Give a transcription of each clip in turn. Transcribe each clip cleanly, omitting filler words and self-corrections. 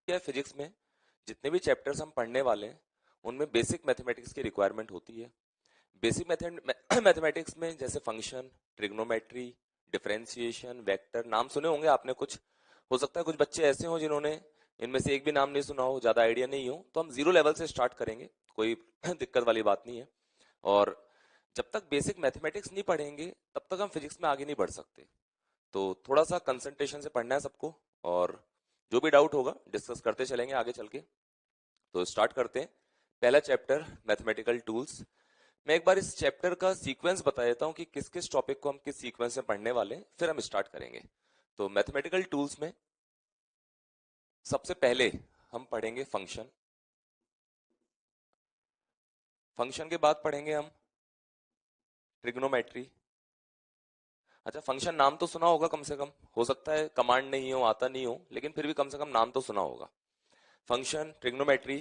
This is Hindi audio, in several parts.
क्या है, फिजिक्स में जितने भी चैप्टर्स हम पढ़ने वाले हैं उनमें बेसिक मैथमेटिक्स की रिक्वायरमेंट होती है। बेसिक मैथमेटिक्स में जैसे फंक्शन, ट्रिग्नोमेट्री, डिफरेंशिएशन, वेक्टर, नाम सुने होंगे आपने कुछ। हो सकता है कुछ बच्चे ऐसे हों जिन्होंने इनमें से एक भी नाम नहीं सुना हो, ज्यादा आइडिया नहीं हो, तो हम जीरो लेवल से स्टार्ट करेंगे, कोई दिक्कत वाली बात नहीं है। और जब तक बेसिक मैथमेटिक्स नहीं पढ़ेंगे तब तक हम फिजिक्स में आगे नहीं बढ़ सकते। तो थोड़ा सा कंसंट्रेशन से पढ़ना है सबको, और जो भी डाउट होगा डिस्कस करते चलेंगे आगे चल के। तो स्टार्ट करते हैं। पहला चैप्टर मैथमेटिकल टूल्स। मैं एक बार इस चैप्टर का सीक्वेंस बता देता हूँ कि किस किस टॉपिक को हम किस सीक्वेंस में पढ़ने वाले हैं, फिर हम स्टार्ट करेंगे। तो मैथमेटिकल टूल्स में सबसे पहले हम पढ़ेंगे फंक्शन। फंक्शन के बाद पढ़ेंगे हम ट्रिग्नोमेट्री। अच्छा, फंक्शन नाम तो सुना होगा कम से कम, हो सकता है कमांड नहीं हो, आता नहीं हो, लेकिन फिर भी कम से कम नाम तो सुना होगा। Function, trigonometry.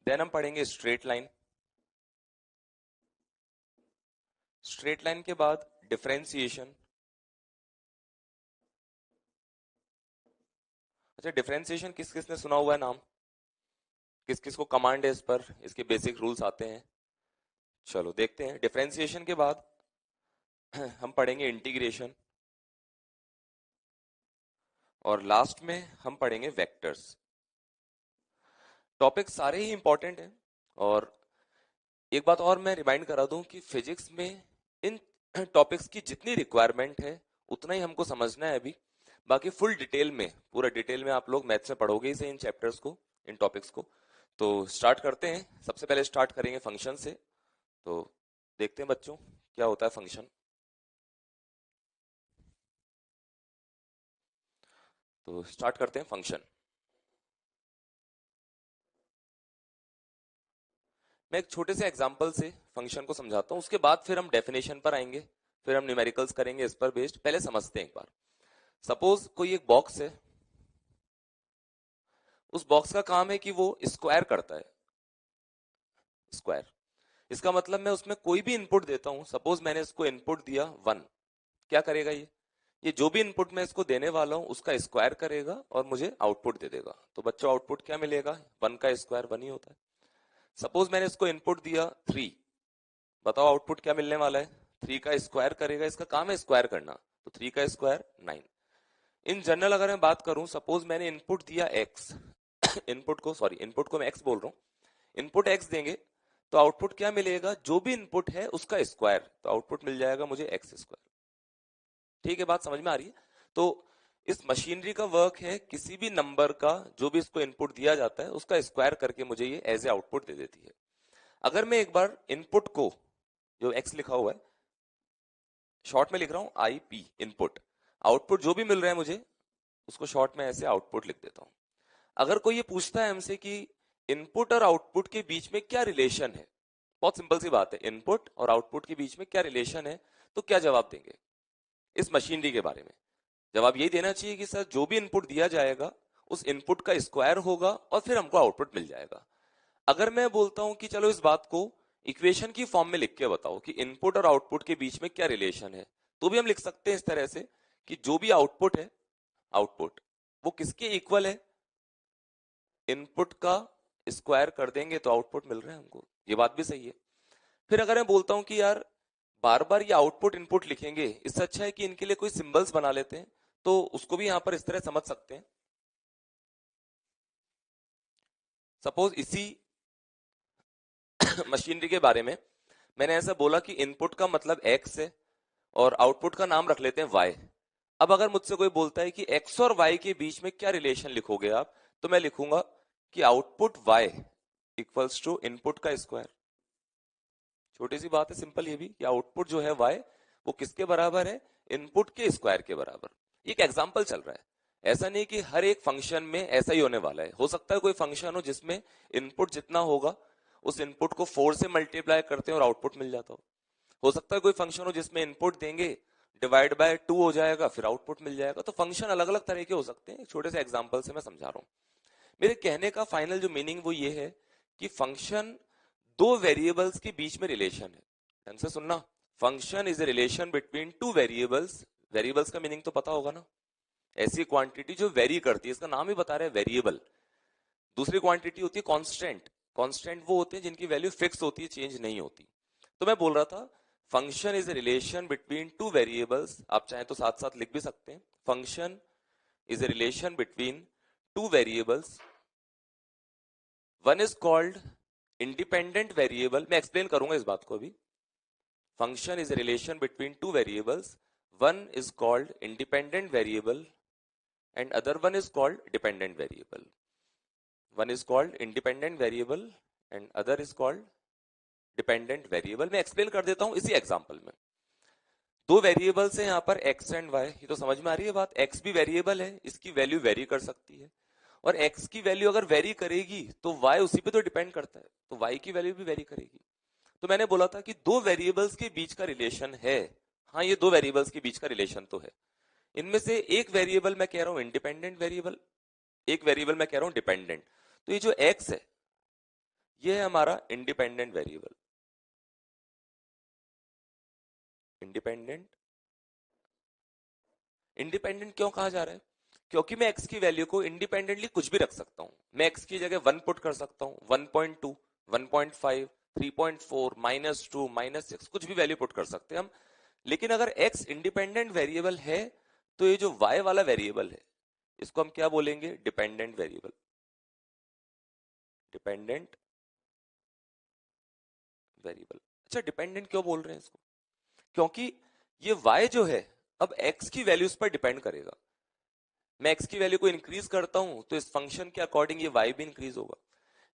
देन हम पढ़ेंगे स्ट्रेट लाइन। स्ट्रेट लाइन के बाद डिफरेंशिएशन। अच्छा, डिफरेंशिएशन किस किस ने सुना हुआ है नाम, किस किस को कमांड है इस पर, इसके बेसिक रूल्स आते हैं। चलो देखते हैं। डिफरेंशिएशन के बाद हम पढ़ेंगे इंटीग्रेशन, और लास्ट में हम पढ़ेंगे वेक्टर्स। टॉपिक सारे ही इंपॉर्टेंट हैं, और एक बात और मैं रिमाइंड करा दूं कि फिजिक्स में इन टॉपिक्स की जितनी रिक्वायरमेंट है उतना ही हमको समझना है अभी। बाकी फुल डिटेल में, पूरा डिटेल में आप लोग मैथ्स में पढ़ोगे ही से इन चैप्टर्स को, इन टॉपिक्स को। तो स्टार्ट करते हैं। सबसे पहले स्टार्ट करेंगे फंक्शन से। तो देखते हैं बच्चों क्या होता है फंक्शन। तो स्टार्ट करते हैं फंक्शन। मैं एक छोटे से एग्जांपल से फंक्शन को समझाता हूँ, उसके बाद फिर हम डेफिनेशन पर आएंगे, फिर हम न्यूमेरिकल्स करेंगे इस पर बेस्ड। पहले समझते हैं एक बार। सपोज कोई एक बॉक्स है, उस बॉक्स का काम है कि वो स्क्वायर करता है। स्क्वायर, इसका मतलब मैं उसमें कोई भी इनपुट देता हूं। सपोज मैंने इसको इनपुट दिया 1, क्या करेगा ये जो भी इनपुट मैं इसको देने वाला हूं उसका स्क्वायर करेगा और मुझे आउटपुट दे देगा। तो बच्चों आउटपुट क्या मिलेगा, 1 का स्क्वायर 1 ही होता है। सपोज मैंने इसको इनपुट दिया 3, बताओ आउटपुट क्या मिलने वाला है, 3 का स्क्वायर करेगा, इसका काम है स्क्वायर करना, तो 3 का स्क्वायर 9। इन जनरल अगर मैं बात करूं, सपोज मैंने इनपुट दिया x, इनपुट को मैं x बोल रहा हूं, इनपुट x देंगे तो आउटपुट क्या मिलेगा, जो भी इनपुट है उसका स्क्वायर, तो आउटपुट मिल जाएगा मुझे x स्क्वायर। ठीक है, बात समझ में आ रही है। तो इस मशीनरी का वर्क है किसी भी नंबर का जो भी इसको इनपुट दिया जाता है उसका स्क्वायर करके मुझे ये एज ए आउटपुट दे देती है। अगर मैं एक बार इनपुट को, जो x लिखा हुआ है, शॉर्ट में लिख रहा हूं आई पी इनपुट, आउटपुट जो भी मिल रहा है मुझे उसको शॉर्ट में ऐसे आउटपुट लिख देता हूं। अगर कोई ये पूछता है हमसे कि इनपुट और आउटपुट के बीच में क्या रिलेशन है, बहुत सिंपल सी बात है, इनपुट और आउटपुट के बीच में क्या रिलेशन है, तो क्या जवाब देंगे इस मशीनरी के बारे में? जवाब यही देना चाहिए कि सर जो भी इनपुट दिया जाएगा उस इनपुट का स्क्वायर होगा और फिर हमको आउटपुट मिल जाएगा। अगर मैं बोलता हूं कि चलो इस बात को इक्वेशन की फॉर्म में लिख के बताओ कि इनपुट और आउटपुट के बीच में क्या रिलेशन है, तो भी हम लिख सकते हैं इस तरह से कि जो भी आउटपुट है, आउटपुट वो किसके इक्वल है, इनपुट का स्क्वायर कर देंगे तो आउटपुट मिल रहा है हमको। ये बात भी सही है। फिर अगर मैं बोलता हूं कि यार बार बार ये आउटपुट इनपुट लिखेंगे, इससे अच्छा है कि इनके लिए कोई सिंबल्स बना लेते हैं, तो उसको भी यहां पर इस तरह समझ सकते हैं। सपोज इसी मशीनरी के बारे में मैंने ऐसा बोला कि इनपुट का मतलब x है और आउटपुट का नाम रख लेते हैं y। अब अगर मुझसे कोई बोलता है कि x और y के बीच में क्या रिलेशन लिखोगे आप, तो मैं लिखूंगा कि output y equals to input का स्क्वायर। छोटी सी बात है, सिंपल ये भी, कि आउटपुट जो है y वो किसके बराबर है, इनपुट के स्क्वायर के बराबर। एक एग्जांपल चल रहा है, ऐसा नहीं कि हर एक फंक्शन में ऐसा ही होने वाला है। हो सकता है कोई फंक्शन हो जिसमें इनपुट जितना होगा उस इनपुट को 4 से मल्टीप्लाई करते हैं और आउटपुट मिल जाता हो सकता है कोई फंक्शन हो जिसमें इनपुट देंगे डिवाइड बाय 2 हो जाएगा, फिर आउटपुट मिल जाएगा। तो फंक्शन अलग अलग तरह के हो सकते हैं, छोटे से एग्जांपल से मैं समझा रहा हूं। मेरे कहने का फाइनल जो मीनिंग वो ये है कि फंक्शन दो वेरिएबल्स के बीच में रिलेशन है। ढंग से सुनना, function is a relation between two variables. Variables का मीनिंग तो पता होगा ना, ऐसी क्वांटिटी जो वेरी करती है, इसका नाम ही बता रहा है वेरिएबल। दूसरी क्वांटिटी होती है कांस्टेंट। कांस्टेंट वो होते हैं जिनकी वैल्यू फिक्स होती है, चेंज नहीं होती। तो मैं बोल रहा था function is a relation between two variables, आप चाहें तो साथ साथ लिख भी सकते हैं, function is a relation between two variables, one is called independent variable. मैं एक्सप्लेन करूंगा इस बात को अभी। Function is a relation between two variables, one is called independent variable and other one is called dependent variable. One is called independent variable and other is called dependent variable. मैं एक्सप्लेन कर देता हूं इसी एग्जांपल में। दो वेरिएबल्स हैं यहाँ पर x एंड y, ये तो समझ में आ रही है बात। x भी वेरिएबल है, इसकी वैल्यू वेरी कर सकती है, और x की वैल्यू अगर वेरी करेगी तो y उसी पे तो डिपेंड करता है, तो y की वैल्यू भी वेरी करेगी। तो मैंने बोला था कि दो वेरिएबल्स के बीच का रिलेशन है। हाँ, ये दो वेरिएबल्स के बीच का रिलेशन तो है। इनमें से एक वेरिएबल मैं कह रहा हूं इंडिपेंडेंट वेरिएबल, एक वेरिएबल मैं कह रहा हूं डिपेंडेंट। तो ये जो x है ये है हमारा इंडिपेंडेंट वेरिएबल, इंडिपेंडेंट। इंडिपेंडेंट क्यों कहा जा रहा है? क्योंकि मैं x की वैल्यू को इंडिपेंडेंटली कुछ भी रख सकता हूं। मैं x की जगह 1 पुट कर सकता हूं, 1.2, 1.5, 3.4, -2, -6, कुछ भी वैल्यू पुट कर सकते हैं हम। लेकिन अगर x इंडिपेंडेंट वेरिएबल है तो ये जो y वाला वेरिएबल है इसको हम क्या बोलेंगे? Dependent variable, dependent variable. अच्छा, डिपेंडेंट क्यों बोल रहे हैं इसको? क्योंकि ये y जो है अब x की वैल्यूज पर डिपेंड करेगा। मैं x की वैल्यू को इंक्रीज करता हूं तो इस फंक्शन के अकॉर्डिंग ये y भी इंक्रीज होगा।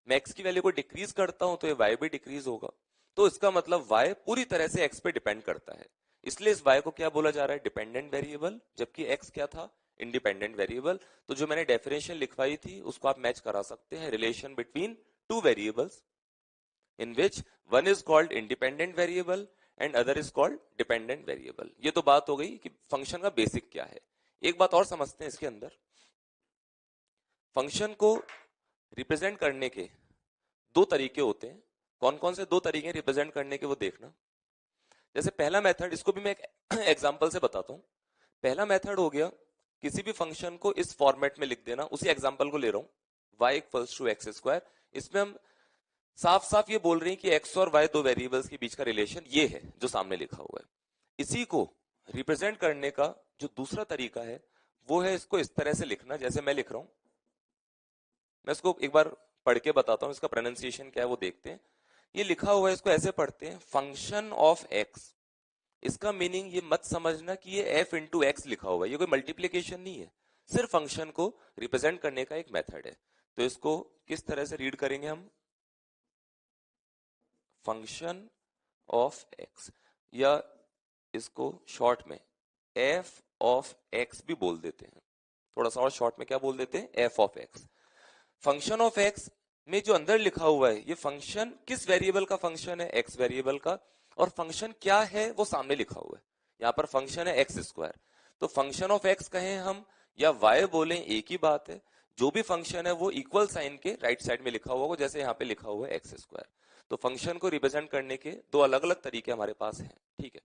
मैं x की वैल्यू को डिक्रीज करता हूं तो ये y भी डिक्रीज होगा। तो इसका मतलब y पूरी तरह से x पे डिपेंड करता है, इसलिए इस y को क्या बोला जा रहा है? Dependent variable. जबकि x क्या था? Independent variable. तो जो मैंने डेफिनेशन लिखवाई थी उसको आप मैच करा सकते हैं, relation between two variables in which one is called independent variable and other is called dependent variable। ये तो बात हो गई कि फंक्शन का बेसिक क्या है। एक बात और समझते हैं इसके अंदर। फंक्शन को रिप्रेजेंट करने के दो तरीके होते हैं। कौन कौन से दो तरीके रिप्रेजेंट करने के वो देखना। जैसे पहला मेथड, इसको भी मैं एक एग्जांपल से बताता हूं। पहला मेथड हो गया किसी भी फंक्शन को इस फॉर्मेट में लिख देना। उसी एग्जांपल को ले रहा हूं, y equals to x square. इसमें हम साफ साफ ये बोल रही हैं कि x और y दो वेरिएबल्स के बीच का रिलेशन ये है जो सामने लिखा हुआ है। इसी को रिप्रेजेंट करने का जो दूसरा तरीका है वो है इसको इस तरह से लिखना जैसे मैं लिख रहा हूं। मैं इसको एक बार पढ़ के बताता हूं, इसका प्रोनाउंसिएशन क्या है वो देखते हैं। ये लिखा हुआ है, इसको ऐसे पढ़ते हैं, फंक्शन ऑफ x। इसका मीनिंग ये मत समझना कि ये f इंटू एक्स लिखा हुआ है, ये कोई मल्टीप्लीकेशन नहीं है, सिर्फ फंक्शन को रिप्रेजेंट करने का एक मेथड है। तो इसको किस तरह से रीड करेंगे हम? फंक्शन ऑफ एक्स, या इसको शॉर्ट में f ऑफ x भी बोल देते हैं। थोड़ा सा और शॉर्ट में क्या बोल देते हैं? f of x। Function of x में जो अंदर लिखा हुआ है ये फंक्शन किस वेरिएबल का फंक्शन है? x वेरिएबल का। और फंक्शन क्या है वो सामने लिखा हुआ है, यहाँ पर फंक्शन है एक्स स्क्वायर। तो फंक्शन ऑफ x कहें हम या y बोलें, एक ही बात है। जो भी फंक्शन है वो इक्वल साइन के राइट साइड में लिखा हुआ होगा, जैसे यहाँ पे लिखा हुआ है एक्स स्क्वायर। तो फंक्शन को रिप्रेजेंट करने के दो अलग अलग तरीके हमारे पास हैं, ठीक है।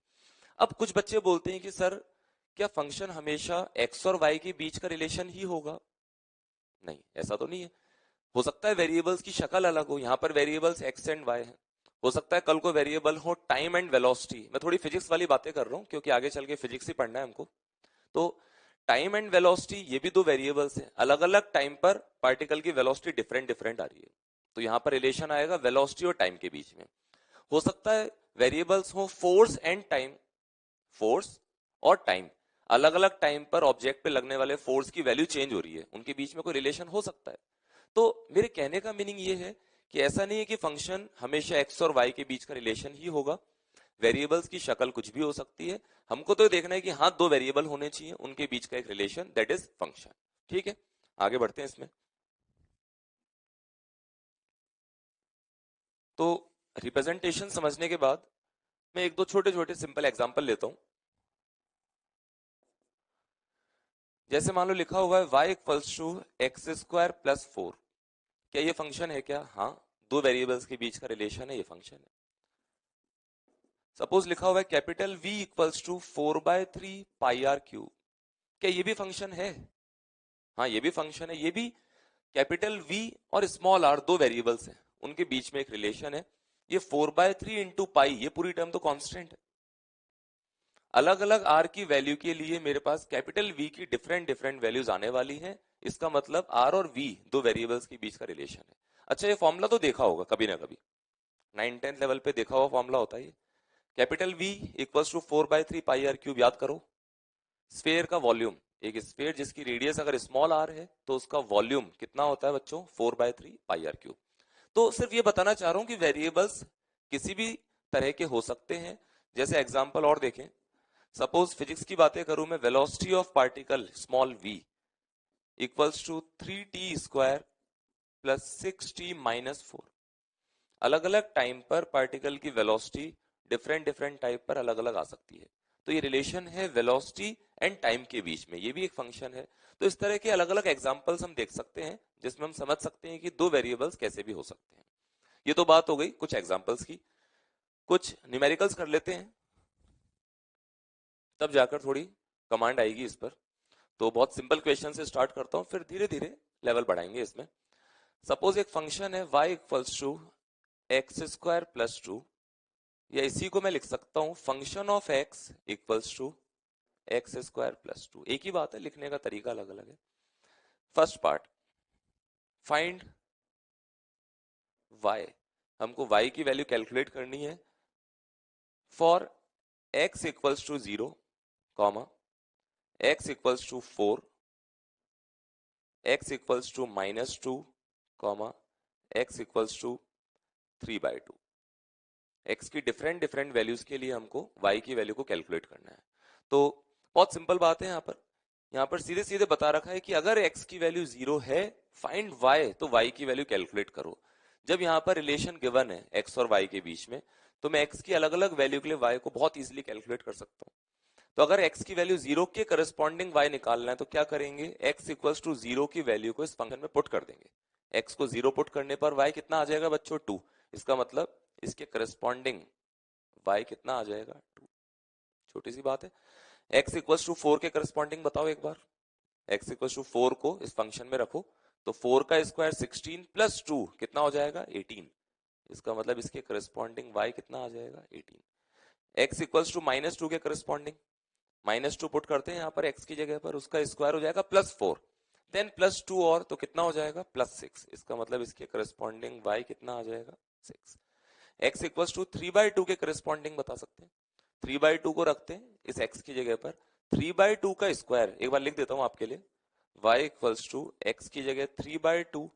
अब कुछ बच्चे बोलते हैं कि सर क्या फंक्शन हमेशा x और y के बीच का रिलेशन ही होगा? नहीं, ऐसा तो नहीं है। हो सकता है वेरिएबल्स की शक्ल अलग हो, यहाँ पर वेरिएबल्स x एंड y है। हो सकता है कल को वेरिएबल हो टाइम एंड वेलोसिटी। मैं थोड़ी फिजिक्स वाली बातें कर रहा हूँ क्योंकि आगे चल के फिजिक्स ही पढ़ना है हमको। तो टाइम एंड वेलोसिटी ये भी दो वेरिएबल्स हैं, अलग अलग टाइम पर पार्टिकल की वेलोसिटी डिफरेंट डिफरेंट आ रही है, तो यहाँ पर रिलेशन आएगा वेलोसिटी और टाइम के बीच में। हो सकता है वेरिएबल्स हो फोर्स एंड टाइम, फोर्स और टाइम, अलग अलग टाइम पर ऑब्जेक्ट पे लगने वाले फोर्स की वैल्यू चेंज हो रही है, उनके बीच में कोई रिलेशन हो सकता है। तो मेरे कहने का मीनिंग ये है कि ऐसा नहीं है कि फंक्शन हमेशा एक्स और वाई के बीच का रिलेशन ही होगा। वेरिएबल्स की शक्ल कुछ भी हो सकती है, हमको तो देखना है कि हाँ दो वेरिएबल होने चाहिए, उनके बीच का एक रिलेशन, दैट इज फंक्शन। ठीक है, आगे बढ़ते हैं इसमें। तो रिप्रेजेंटेशन समझने के बाद मैं एक दो छोटे छोटे सिंपल एग्जांपल लेता हूं। जैसे मान लो लिखा हुआ है y equals to x square plus 4। क्या ये फंक्शन है क्या? हाँ, दो वेरिएबल्स के बीच का रिलेशन है, ये फंक्शन है। सपोज लिखा हुआ है capital V equals to 4/3 pi r cube. क्या ये भी फंक्शन है? हाँ, ये भी फंक्शन है। ये भी कैपिटल V और स्मॉल r दो वेरिएबल्स हैं, उनके बीच में एक रिलेशन है। ये 4/3 इंटू पाई, ये पूरी टर्म तो कांस्टेंट है। अलग अलग r की वैल्यू के लिए मेरे पास कैपिटल V की डिफरेंट डिफरेंट वैल्यूज आने वाली हैं। इसका मतलब r और v दो वेरिएबल्स के बीच का रिलेशन है। अच्छा, ये फॉर्मूला तो देखा होगा कभी ना कभी, 9th-10th लेवल पे देखा हुआ फॉर्मूला होता है ये। Capital V equals to 4/3 pi r cube. याद करो, स्फीयर का वॉल्यूम, एक स्फीयर जिसकी रेडियस अगर स्मॉल r है तो उसका वॉल्यूम कितना होता है बच्चों, 4/3 पाई आर क्यूब। तो सिर्फ ये बताना चाह रहा हूं कि वेरिएबल्स किसी भी तरह के हो सकते हैं। जैसे एग्जांपल और देखें, सपोज फिजिक्स की बातें करूं मैं, velocity of particle small v equals to 3t square plus 6t minus 4। अलग अलग टाइम पर पार्टिकल की वेलोसिटी डिफरेंट डिफरेंट टाइप पर अलग अलग आ सकती है। तो ये रिलेशन है वेलोसिटी एंड टाइम के बीच में, ये भी एक फंक्शन है। तो इस तरह के अलग अलग एग्जांपल्स हम देख सकते हैं जिसमें हम समझ सकते हैं कि दो वेरिएबल्स कैसे भी हो सकते हैं। ये तो बात हो गई कुछ एग्जांपल्स की। कुछ न्यूमेरिकल्स कर लेते हैं, तब जाकर थोड़ी कमांड आएगी इस पर। तो बहुत सिंपल क्वेश्चन से स्टार्ट करता हूं, फिर धीरे धीरे लेवल बढ़ाएंगे इसमें। सपोज एक फंक्शन है y equals to x square plus 2, या इसी को मैं लिख सकता हूं function of x equals to x square plus 2। एक ही बात है, लिखने का तरीका अलग अलग है। फर्स्ट पार्ट, फाइंड y, हमको y की वैल्यू कैलकुलेट करनी है for x equals to 0, comma x equals to 4, x equals to -2, comma x equals to 3/2। x की डिफरेंट डिफरेंट वैल्यूज के लिए हमको y की वैल्यू को कैलकुलेट करना है। तो बहुत सिंपल बात है, यहाँ पर सीधे सीधे बता रखा है कि अगर x की वैल्यू 0 है, फाइंड y, तो y की वैल्यू कैलकुलेट करो। जब यहाँ पर रिलेशन गिवन है x और y के बीच में, तो मैं x की अलग अलग वैल्यू के लिए y को बहुत इजीली कैलकुलेट कर सकता हूँ। तो अगर x की वैल्यू 0 के करस्पॉन्डिंग y निकालना है तो क्या करेंगे, x इक्वल्स टू 0 की वैल्यू को इस फंक्शन में पुट कर देंगे। x को 0 पुट करने पर y कितना आ जाएगा बच्चों, 2। इसका मतलब इसके करस्पॉन्डिंग y कितना आ जाएगा, 2। छोटी सी बात है। x इक्वल्स टू 4 के करस्पॉन्डिंग बताओ एक बार। x इक्वल्स टू 4 को इस फंक्शन में रखो, तो 4 का स्क्वायर 16 प्लस 2 कितना हो जाएगा, 18। इसका मतलब इसके करस्पॉन्डिंग y कितना आ जाएगा, 18। x इक्वल्स टू -2 के करस्पॉन्डिंग -2 पुट करते हैं यहाँ पर x की जगह पर, उसका स्क्वायर हो जाएगा +4, देन +2 और तो कितना हो जाएगा, +6। इसका मतलब इसके करस्पॉन्डिंग y कितना आ जाएगा, 6। x इक्वल्स टू 3/2 के करस्पॉन्डिंग बता सकते हैं, 3/2 को रखते हैं इस x की जगह पर, 3/2 का स्क्वायर एक बार लिख देता हूं आपके लिए, y इक्वल्स टू x की जगह 3/2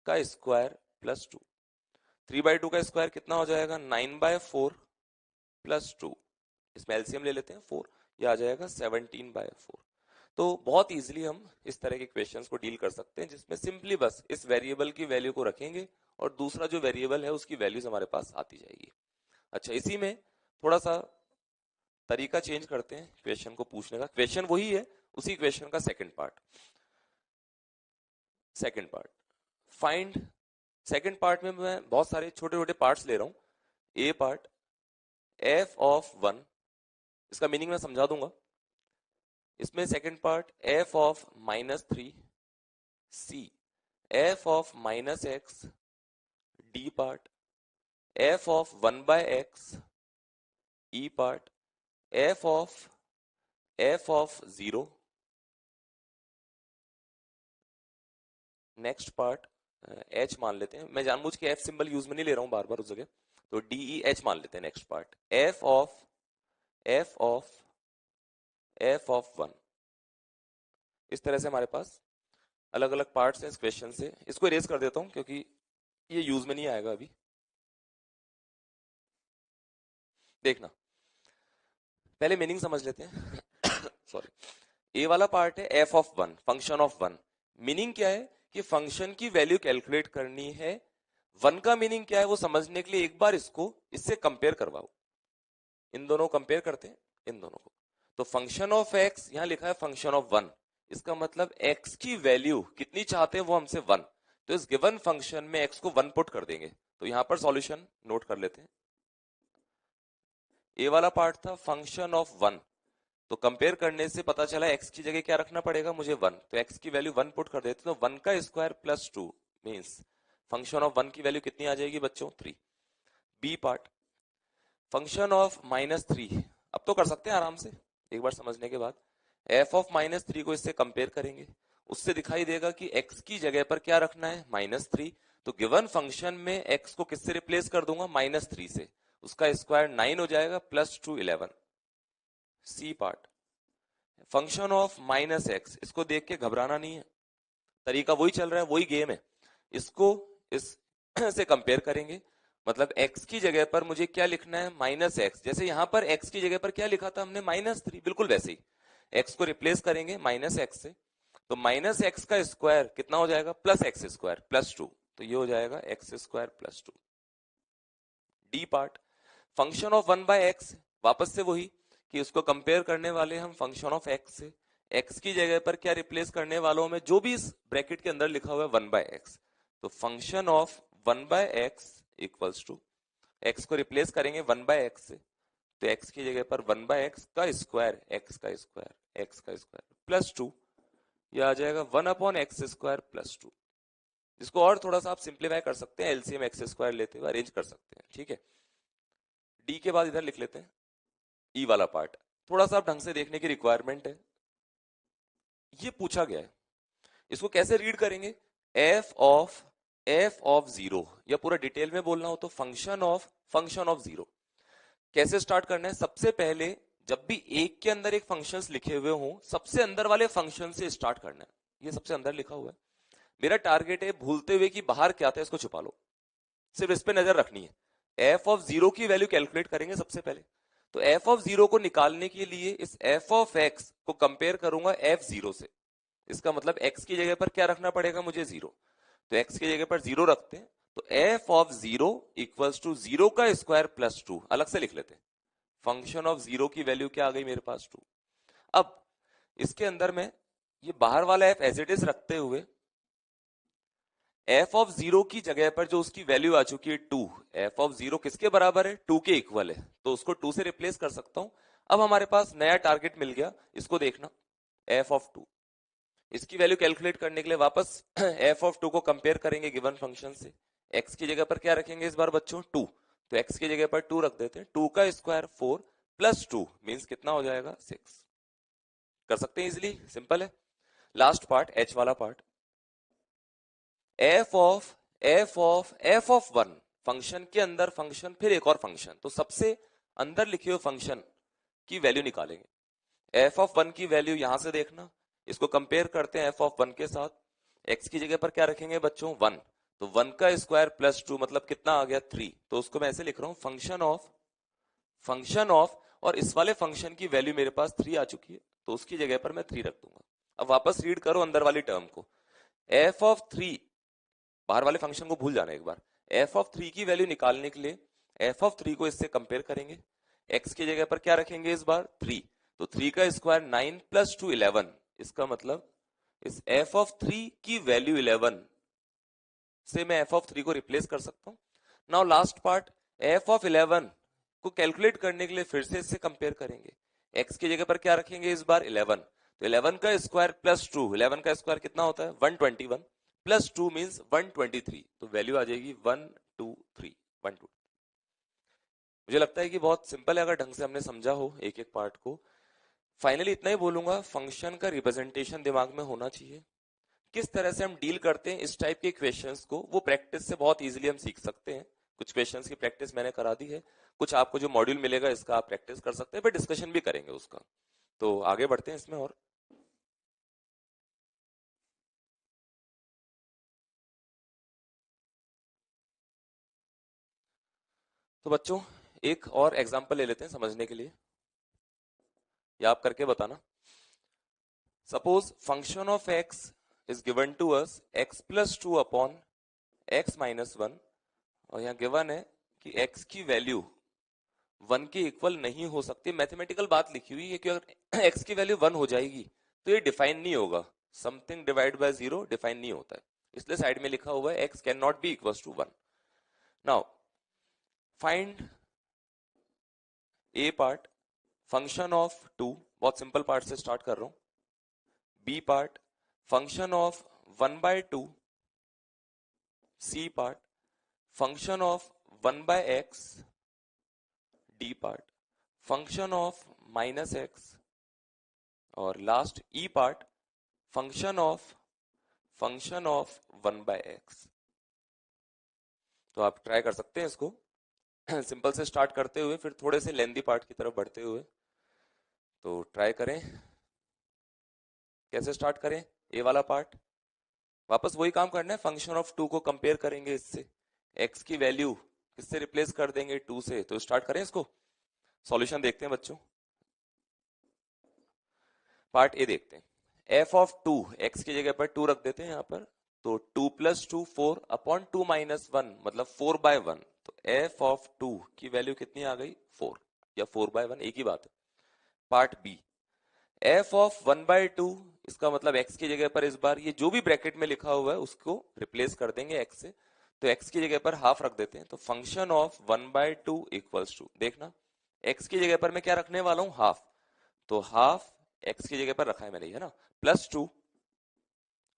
का स्क्वायर प्लस 2। 3/2 का स्क्वायर कितना हो जाएगा, 9/4 प्लस 2। इसमें एलसीएम ले लेते हैं 4, ये आ जाएगा 17/4। तो बहुत इजीली हम इस तरह के क्वेश्चंस को डील कर सकते हैं, जिसमें सिंपली बस इस वेरिएबल की वैल्यू को रखेंगे और दूसरा जो वेरिएबल है उसकी वैल्यूज हमारे पास आती जाएगी। अच्छा, इसी में थोड़ा सा तरीका चेंज करते हैं क्वेश्चन को पूछने का। क्वेश्चन वही है, उसी क्वेश्चन का second part. Find, second part में मैं बहुत सारे छोटे छोटे पार्ट्स ले रहा हूं। ए पार्ट, f ऑफ 1, इसका मीनिंग मैं समझा दूंगा। इसमें second part f of -3, c f of -x, d part f of 1/x, e part f of 0। Next part h मान लेते हैं, मैं जानबूझ के f सिंबल यूज में नहीं ले रहा हूं बार बार उस जगह, तो DEH मान लेते हैं। Next part f of 1। इस तरह से हमारे पास अलग अलग पार्ट्स हैं इस क्वेश्चन से। इसको इरेज कर देता हूं क्योंकि ये यूज में नहीं आएगा अभी। देखना, पहले मीनिंग समझ लेते हैं। सॉरी, ए वाला पार्ट है f of 1, function of 1। Meaning क्या है कि फंक्शन की वैल्यू कैलकुलेट करनी है। 1 का मीनिंग क्या है वो समझने के लिए एक बार इसको इससे कंपेयर करवाओ। इन दोनों कंपेयर करते हैं, इन दोनों को। तो फंक्शन ऑफ x, यहां लिखा है फंक्शन ऑफ 1, इसका मतलब x की वैल्यू कितनी चाहते हैं वो हमसे 1। तो इस गिवन फंक्शन में x को 1 पुट कर देंगे। तो यहां पर सॉल्यूशन नोट कर लेते हैं। ए वाला पार्ट था फंक्शन ऑफ 1, तो कंपेयर करने से पता चला x की जगह क्या रखना पड़ेगा मुझे 1, तो x की वैल्यू 1 पुट कर देते, तो 1 का square plus 2 means function of 1 की वैल्यू कितनी आ जाएगी बच्चों 3। बी पार्ट, फंक्शन ऑफ -3, अब तो कर सकते हैं आराम से एक बार समझने के बाद। f ऑफ -3 को इससे कंपेयर करेंगे, उससे दिखाई देगा कि x की जगह पर क्या रखना है -3, तो गिवन फंक्शन में x को किससे रिप्लेस कर दूंगा -3 से, उसका स्क्वायर 9 हो जाएगा plus 2 11। C part, function of -x, इसको देख के घबराना नहीं है, तरीका वही चल रहा है, वही गेम है। इसको इस से कंपेयर करेंगे, मतलब x की जगह पर मुझे क्या लिखना है -x, जैसे यहां पर x की जगह पर क्या लिखा था हमने -3, बिल्कुल वैसे ही x को रिप्लेस करेंगे -x से, तो -x का स्क्वायर कितना हो जाएगा +x स्क्वायर प्लस 2, तो ये हो जाएगा x square plus 2। D part, function of 1/x, वापस से वही कि उसको कंपेयर करने वाले हम फंक्शन ऑफ x से, x की जगह पर क्या रिप्लेस करने वालों में जो भी इस ब्रैकेट के अंदर लिखा हुआ है 1/x, तो function of 1/x equals to, x को रिप्लेस करेंगे 1/x से, तो x की जगह पर 1/x का स्क्वायर, x का स्क्वायर, x का स्क्वायर प्लस 2, यह आ जाएगा 1/x स्क्वायर प्लस 2। जिसको और थोड़ा सा आप सिंप्लीफाई कर सकते हैं, एलसीएम x स्क्वायर लेते हुए अरेंज कर सकते हैं, ठीक है। डी के बाद इधर लिख लेते हैं ई वाला पार्ट, थोड़ा सा आप ढंग से देखने की रिक्वायरमेंट है। ये पूछा गया है, इसको कैसे रीड करेंगे, एफ ऑफ जीरो, या पूरा डिटेल में बोलना हो तो फंक्शन ऑफ जीरो। कैसे स्टार्ट करना है, सबसे पहले जब भी एक के अंदर एक फंक्शंस लिखे हुए हों, सबसे अंदर वाले फंक्शन से स्टार्ट करना है। ये सबसे अंदर लिखा हुआ है, मेरा टारगेट है भूलते हुए कि बाहर क्या था इसको छुपा लो, सिर्फ इस पे नजर रखनी है। एफ ऑफ जीरो की वैल्यू कैलकुलेट करेंगे सबसे पहले, तो एफ ऑफ जीरो को निकालने के लिए इस एफ ऑफ एक्स को कंपेयर करूंगा एफ जीरो से, इसका मतलब x की जगह पर क्या रखना पड़ेगा मुझे 0, तो x की जगह पर 0 रखते हैं, तो f ऑफ 0 इक्वल्स टू 0 का स्क्वायर प्लस 2, अलग से लिख लेते हैं, फंक्शन ऑफ 0 की वैल्यू क्या आ गई मेरे पास 2। अब इसके अंदर में ये बाहर वाला f एज इट इज रखते हुए f ऑफ 0 की जगह पर जो उसकी वैल्यू आ चुकी है 2, f ऑफ 0 किसके बराबर है 2 के इक्वल है, तो उसको 2 से रिप्लेस कर सकता हूं। अब हमारे पास नया टारगेट मिल गया, इसको देखना f ऑफ 2, इसकी वैल्यू कैलकुलेट करने के लिए वापस f ऑफ 2 को कंपेयर करेंगे गिवन फंक्शन से, x की जगह पर क्या रखेंगे इस बार बच्चों 2, तो x की जगह पर 2 रख देते हैं, 2 का स्क्वायर 4 प्लस 2 मींस कितना हो जाएगा 6, कर सकते हैं इजीली, सिंपल है। लास्ट पार्ट h वाला पार्ट, f ऑफ 1, फंक्शन के अंदर फंक्शन फिर एक और फंक्शन, तो सबसे अंदर लिखे हुए फंक्शन की वैल्यू निकालेंगे। f ऑफ 1 की वैल्यू यहां से देखना, इसको कंपेयर करते हैं f ऑफ 1 के साथ, x की जगह पर क्या रखेंगे बच्चों 1, तो 1 का स्क्वायर प्लस 2 मतलब कितना आ गया 3, तो उसको मैं ऐसे लिख रहा हूं फंक्शन ऑफ, और इस वाले फंक्शन की वैल्यू मेरे पास 3 आ चुकी है, तो उसकी जगह पर मैं 3 रख दूंगा। अब वापस रीड करो अंदर वाली टर्म को, f ऑफ 3, बाहर वाले फंक्शन को भूल जाना एक बार, f ऑफ 3 की वैल्यू निकालने के लिए f ऑफ 3 को इससे कंपेयर करेंगे, x की जगह पर क्या रखेंगे इस बार 3, तो 3 का स्क्वायर 9 प्लस 2 11, इसका मतलब इस f ऑफ 3 की वैल्यू 11 से मैं f ऑफ 3 को रिप्लेस कर सकता हूं। Now last part, f of 11 को कैलकुलेट करने के लिए फिर से इससे कंपेयर करेंगे, x की जगह पर क्या रखेंगे इस बार 11, तो 11 का स्क्वायर प्लस 2, 11 का स्क्वायर कितना होता है 121 प्लस 2 मींस 123, तो वैल्यू आ जाएगी 123 123। मुझे लगता है कि बहुत सिंपल है अगर ढंग से हमने समझा हो एक एक पार्ट को। फाइनली इतना ही बोलूंगा, फंक्शन का रिप्रेजेंटेशन दिमाग में होना चाहिए, किस तरह से हम डील करते हैं इस टाइप के क्वेश्चंस को, वो प्रैक्टिस से बहुत इजीली हम सीख सकते हैं। कुछ क्वेश्चंस की प्रैक्टिस मैंने करा दी है, कुछ आपको जो मॉड्यूल मिलेगा इसका आप प्रैक्टिस कर सकते हैं, फिर डिस्कशन भी करेंगे उसका, तो आगे बढ़ते हैं इसमें। और तो बच्चों एक और एग्जांपल ले लेते हैं समझने के लिए, या आप करके बताना। Suppose function of x is given to us x plus 2 upon x minus 1, और यहाँ गिवन है कि x की वैल्यू 1 के इक्वल नहीं हो सकती, मैथमेटिकल बात लिखी हुई है कि अगर x की वैल्यू 1 हो जाएगी तो ये डिफाइन नहीं होगा, समथिंग डिवाइड बाय 0 डिफाइन नहीं होता है, इसलिए साइड में लिखा हुआ है x can not be equal to 1। Now find A part, function of two, बहुत सिंपल पार्ट से स्टार्ट कर रहा हूं। B part function of 1/2। C part function of 1/x। D part function of -x। और last E part function of 1/x। तो आप ट्राई कर सकते हैं इसको सिंपल से स्टार्ट करते हुए फिर थोड़े से लेंदी पार्ट की तरफ बढ़ते हुए। तो ट्राई करें, कैसे स्टार्ट करें। ए वाला पार्ट वापस वही काम करना है, फंक्शन ऑफ टू को कंपेयर करेंगे इससे, एक्स की वैल्यू किससे रिप्लेस कर देंगे, टू से। तो स्टार्ट करें इसको, सॉल्यूशन देखते हैं बच्चों। पार्ट ए देखते हैं। एफ ऑफ टू, एक्स की जगह पर टू रख देते हैं यहाँ पर। तो 2 + 2 4 अपॉन 2 - 1 मतलब 4/1। तो एफ ऑफ टू की वैल्यू कितनी आ गई, 4 या 4/1 एक ही बात है। पार्ट बी एफ ऑफ 1/2, इसका मतलब एक्स की जगह पर इस बार ये जो भी ब्रैकेट में लिखा हुआ है उसको रिप्लेस कर देंगे एक्स से। तो एक्स की जगह पर हाफ रख देते हैं। तो फंक्शन ऑफ 1/2 इक्वल्स टू, देखना एक्स की जगह पर मैं क्या रखने वाला हूं, हाफ। तो हाफ एक्स की जगह पर रखा है मैंने, है ना, +2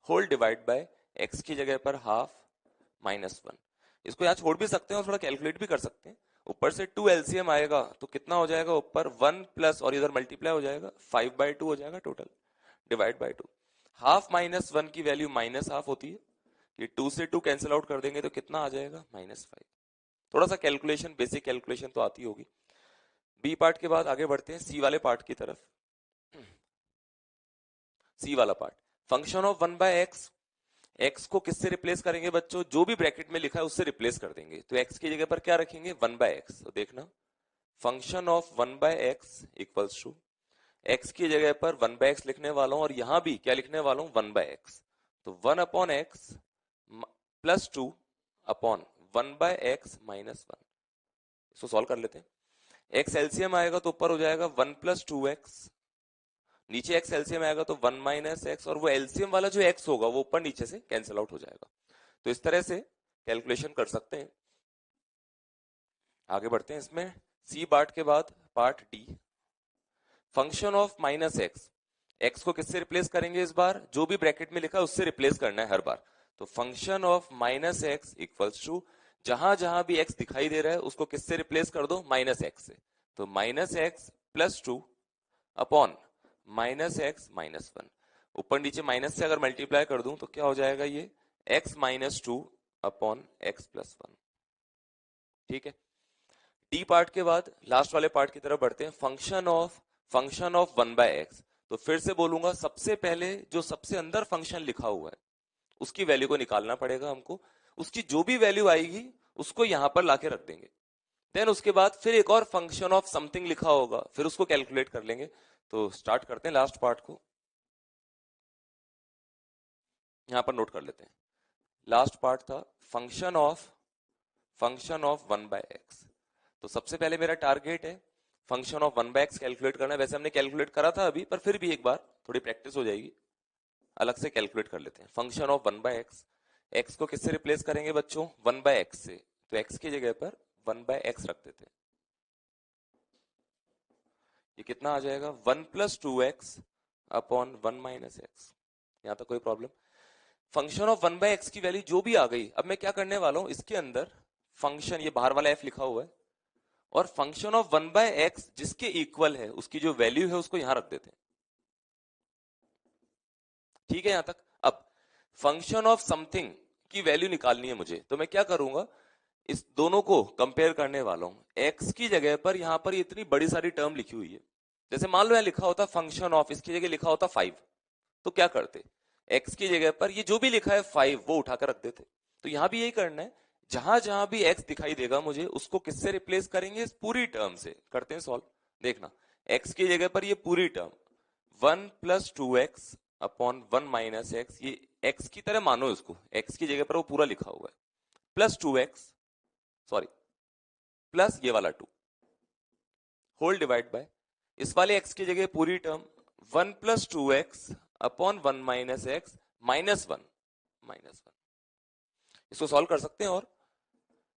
होल डिवाइड बाय एक्स की जगह पर हाफ -1। इसको यहाँ छोड़ भी सकते हैं और थोड़ा कैलकुलेट भी कर सकते हैं। ऊपर से 2 एलसीएम आएगा तो कितना हो जाएगा, ऊपर 1 प्लस और इधर मल्टीप्लाई हो जाएगा, 5/2 हो जाएगा टोटल, डिवाइड बाय 2। हाफ -1 की वैल्यू -हाफ होती है। ये 2 से 2 कैंसिल आउट कर देंगे तो कितना आ जाएगा, -5। थोड़ा सा कैलकुलेशन, बेसिक कैलकुलेशन तो आती होगी। बी पार्ट के बाद आगे बढ़ते हैं सी वाले पार्ट की तरफ। सी वाला part function of 1/x। X को किससे रिप्लेस करेंगे बच्चों, जो भी ब्रैकेट में लिखा है उससे रिप्लेस कर देंगे। तो एक्स की जगह पर क्या रखेंगे, 1/x। तो देखना function of 1/x equals to, x की जगह पर 1/x लिखने वाला हूं और यहां भी क्या लिखने वाला हूं, 1/x। तो 1/x +2 अपॉन 1/x -1। इसको सॉल्व कर लेते हैं। एक्स एलसीएम आएगा तो ऊपर हो जाएगा 1 + 2x, नीचे एक्स एलसीएम आएगा तो 1 - x, और वो एलसीएम वाला जो x होगा वो ऊपर नीचे से कैंसिल आउट हो जाएगा। तो इस तरह से कैलकुलेशन कर सकते हैं। आगे बढ़ते हैं इसमें। सी पार्ट के बाद part D function of -x। x को किससे रिप्लेस करेंगे इस बार, जो भी ब्रैकेट में लिखा है उससे रिप्लेस करना है हर बार। तो function of -x equals to, जहां जहां भी x दिखाई दे रहा है उसको किससे रिप्लेस कर दो, -x से। तो -x +2 अपॉन -x -1। ऊपर नीचे माइनस से अगर मल्टीप्लाई कर दूं तो क्या हो जाएगा, ये x -2 अपॉन x +1। ठीक है। डी पार्ट के बाद लास्ट वाले पार्ट की तरफ बढ़ते हैं। Function of 1/x। तो फिर से बोलूंगा, सबसे पहले जो सबसे अंदर फंक्शन लिखा हुआ है उसकी वैल्यू को निकालना पड़ेगा हमको। उसकी जो भी वैल्यू आएगी उसको यहां पर लाके रख देंगे। देन उसके बाद फिर एक और फंक्शन ऑफ समथिंग लिखा होगा, फिर उसको कैलकुलेट कर लेंगे। तो स्टार्ट करते हैं लास्ट पार्ट को, यहां पर नोट कर लेते हैं। लास्ट पार्ट था फंक्शन ऑफ 1/x। तो सबसे पहले मेरा टारगेट है फंक्शन ऑफ 1/x कैलकुलेट करना है। वैसे हमने कैलकुलेट करा था अभी, पर फिर भी एक बार थोड़ी प्रैक्टिस हो जाएगी, अलग से कैलकुलेट कर लेते हैं। फंक्शन ऑफ 1/x, x को किससे रिप्लेस करेंगे बच्चों, 1/x से। तो x की जगह पर 1/x रख देते हैं। ये कितना आ जाएगा, 1 + 2x अपॉन 1 - x। यहां तक कोई प्रॉब्लम। फंक्शन ऑफ 1/x की वैल्यू जो भी आ गई, अब मैं क्या करने वाला हूं, इसके अंदर फंक्शन, ये बाहर वाला f लिखा हुआ है, और फंक्शन ऑफ 1/x जिसके इक्वल है उसकी जो वैल्यू है उसको यहां रख देते हैं। ठीक है यहां तक। अब फंक्शन ऑफ समथिंग की वैल्यू निकालनी है मुझे, तो मैं क्या करूंगा, इस दोनों को कंपेयर करने वाला हूं। x की जगह पर यहां पर इतनी बड़ी सारी टर्म लिखी हुई है, जैसे मान लो यहां लिखा होता फंक्शन ऑफ, इसकी जगह लिखा होता 5, तो क्या करते, x की जगह पर ये जो भी लिखा है 5 वो उठाकर रख देते। तो यहां भी यही करना है, जहां जहां भी x दिखाई देगा मुझे उसको किससे रिप्लेस करेंगे, इस पूरी टर्म से। करते हैं सॉल्व, देखना x की जगह पर ये पूरी टर्म 1 + 2x अपॉन 1 - x, ये x की तरह मानो इसको, x की जगह पर वो पूरा लिखा हुआ है, प्लस 2x, सॉरी प्लस ये वाला 2 होल डिवाइड बाय इस वाले x की जगह पूरी टर्म 1 + 2x अपॉन 1 - x -1 -1। इसको सॉल्व कर सकते हैं, और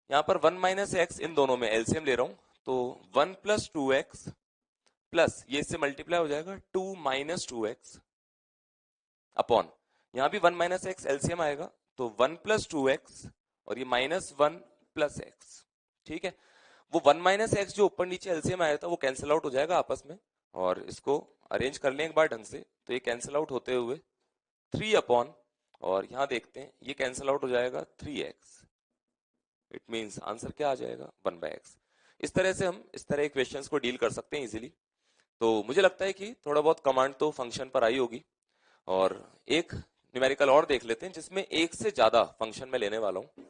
यहां पर 1 - x इन दोनों में एलसीएम ले रहा हूं, तो 1 + 2x प्लस ये इससे मल्टीप्लाई हो जाएगा 2 माइनस 2x अपॉन, यहां भी 1 माइनस एक्स एलसीएम आएगा तो 1 प्लस 2x और ये माइनस 1 प्लस एक्स। ठीक है, वो 1 माइनस एक्स जो ऊपर नीचे एलसीएम आया था वो कैंसिल आउट हो जाएगा आपस में, और इसको अरेंज कर लें एक बार ढंग से तो ये कैंसिल आउट होते हुए 3 अपॉन, और यहां देखते हैं ये कैंसिल आउट हो जाएगा 3x। इट मींस आंसर क्या आ जाएगा 1/x। इस तरह से हम इस तरह इक्वेशंस को डील कर सकते हैं इजीली। तो मुझे लगता है कि थोड़ा बहुत कमांड तो फंक्शन पर आई होगी, और एक न्यूमेरिकल और देख लेते हैं जिसमें एक से ज्यादा फंक्शन में लेने वाला हूं।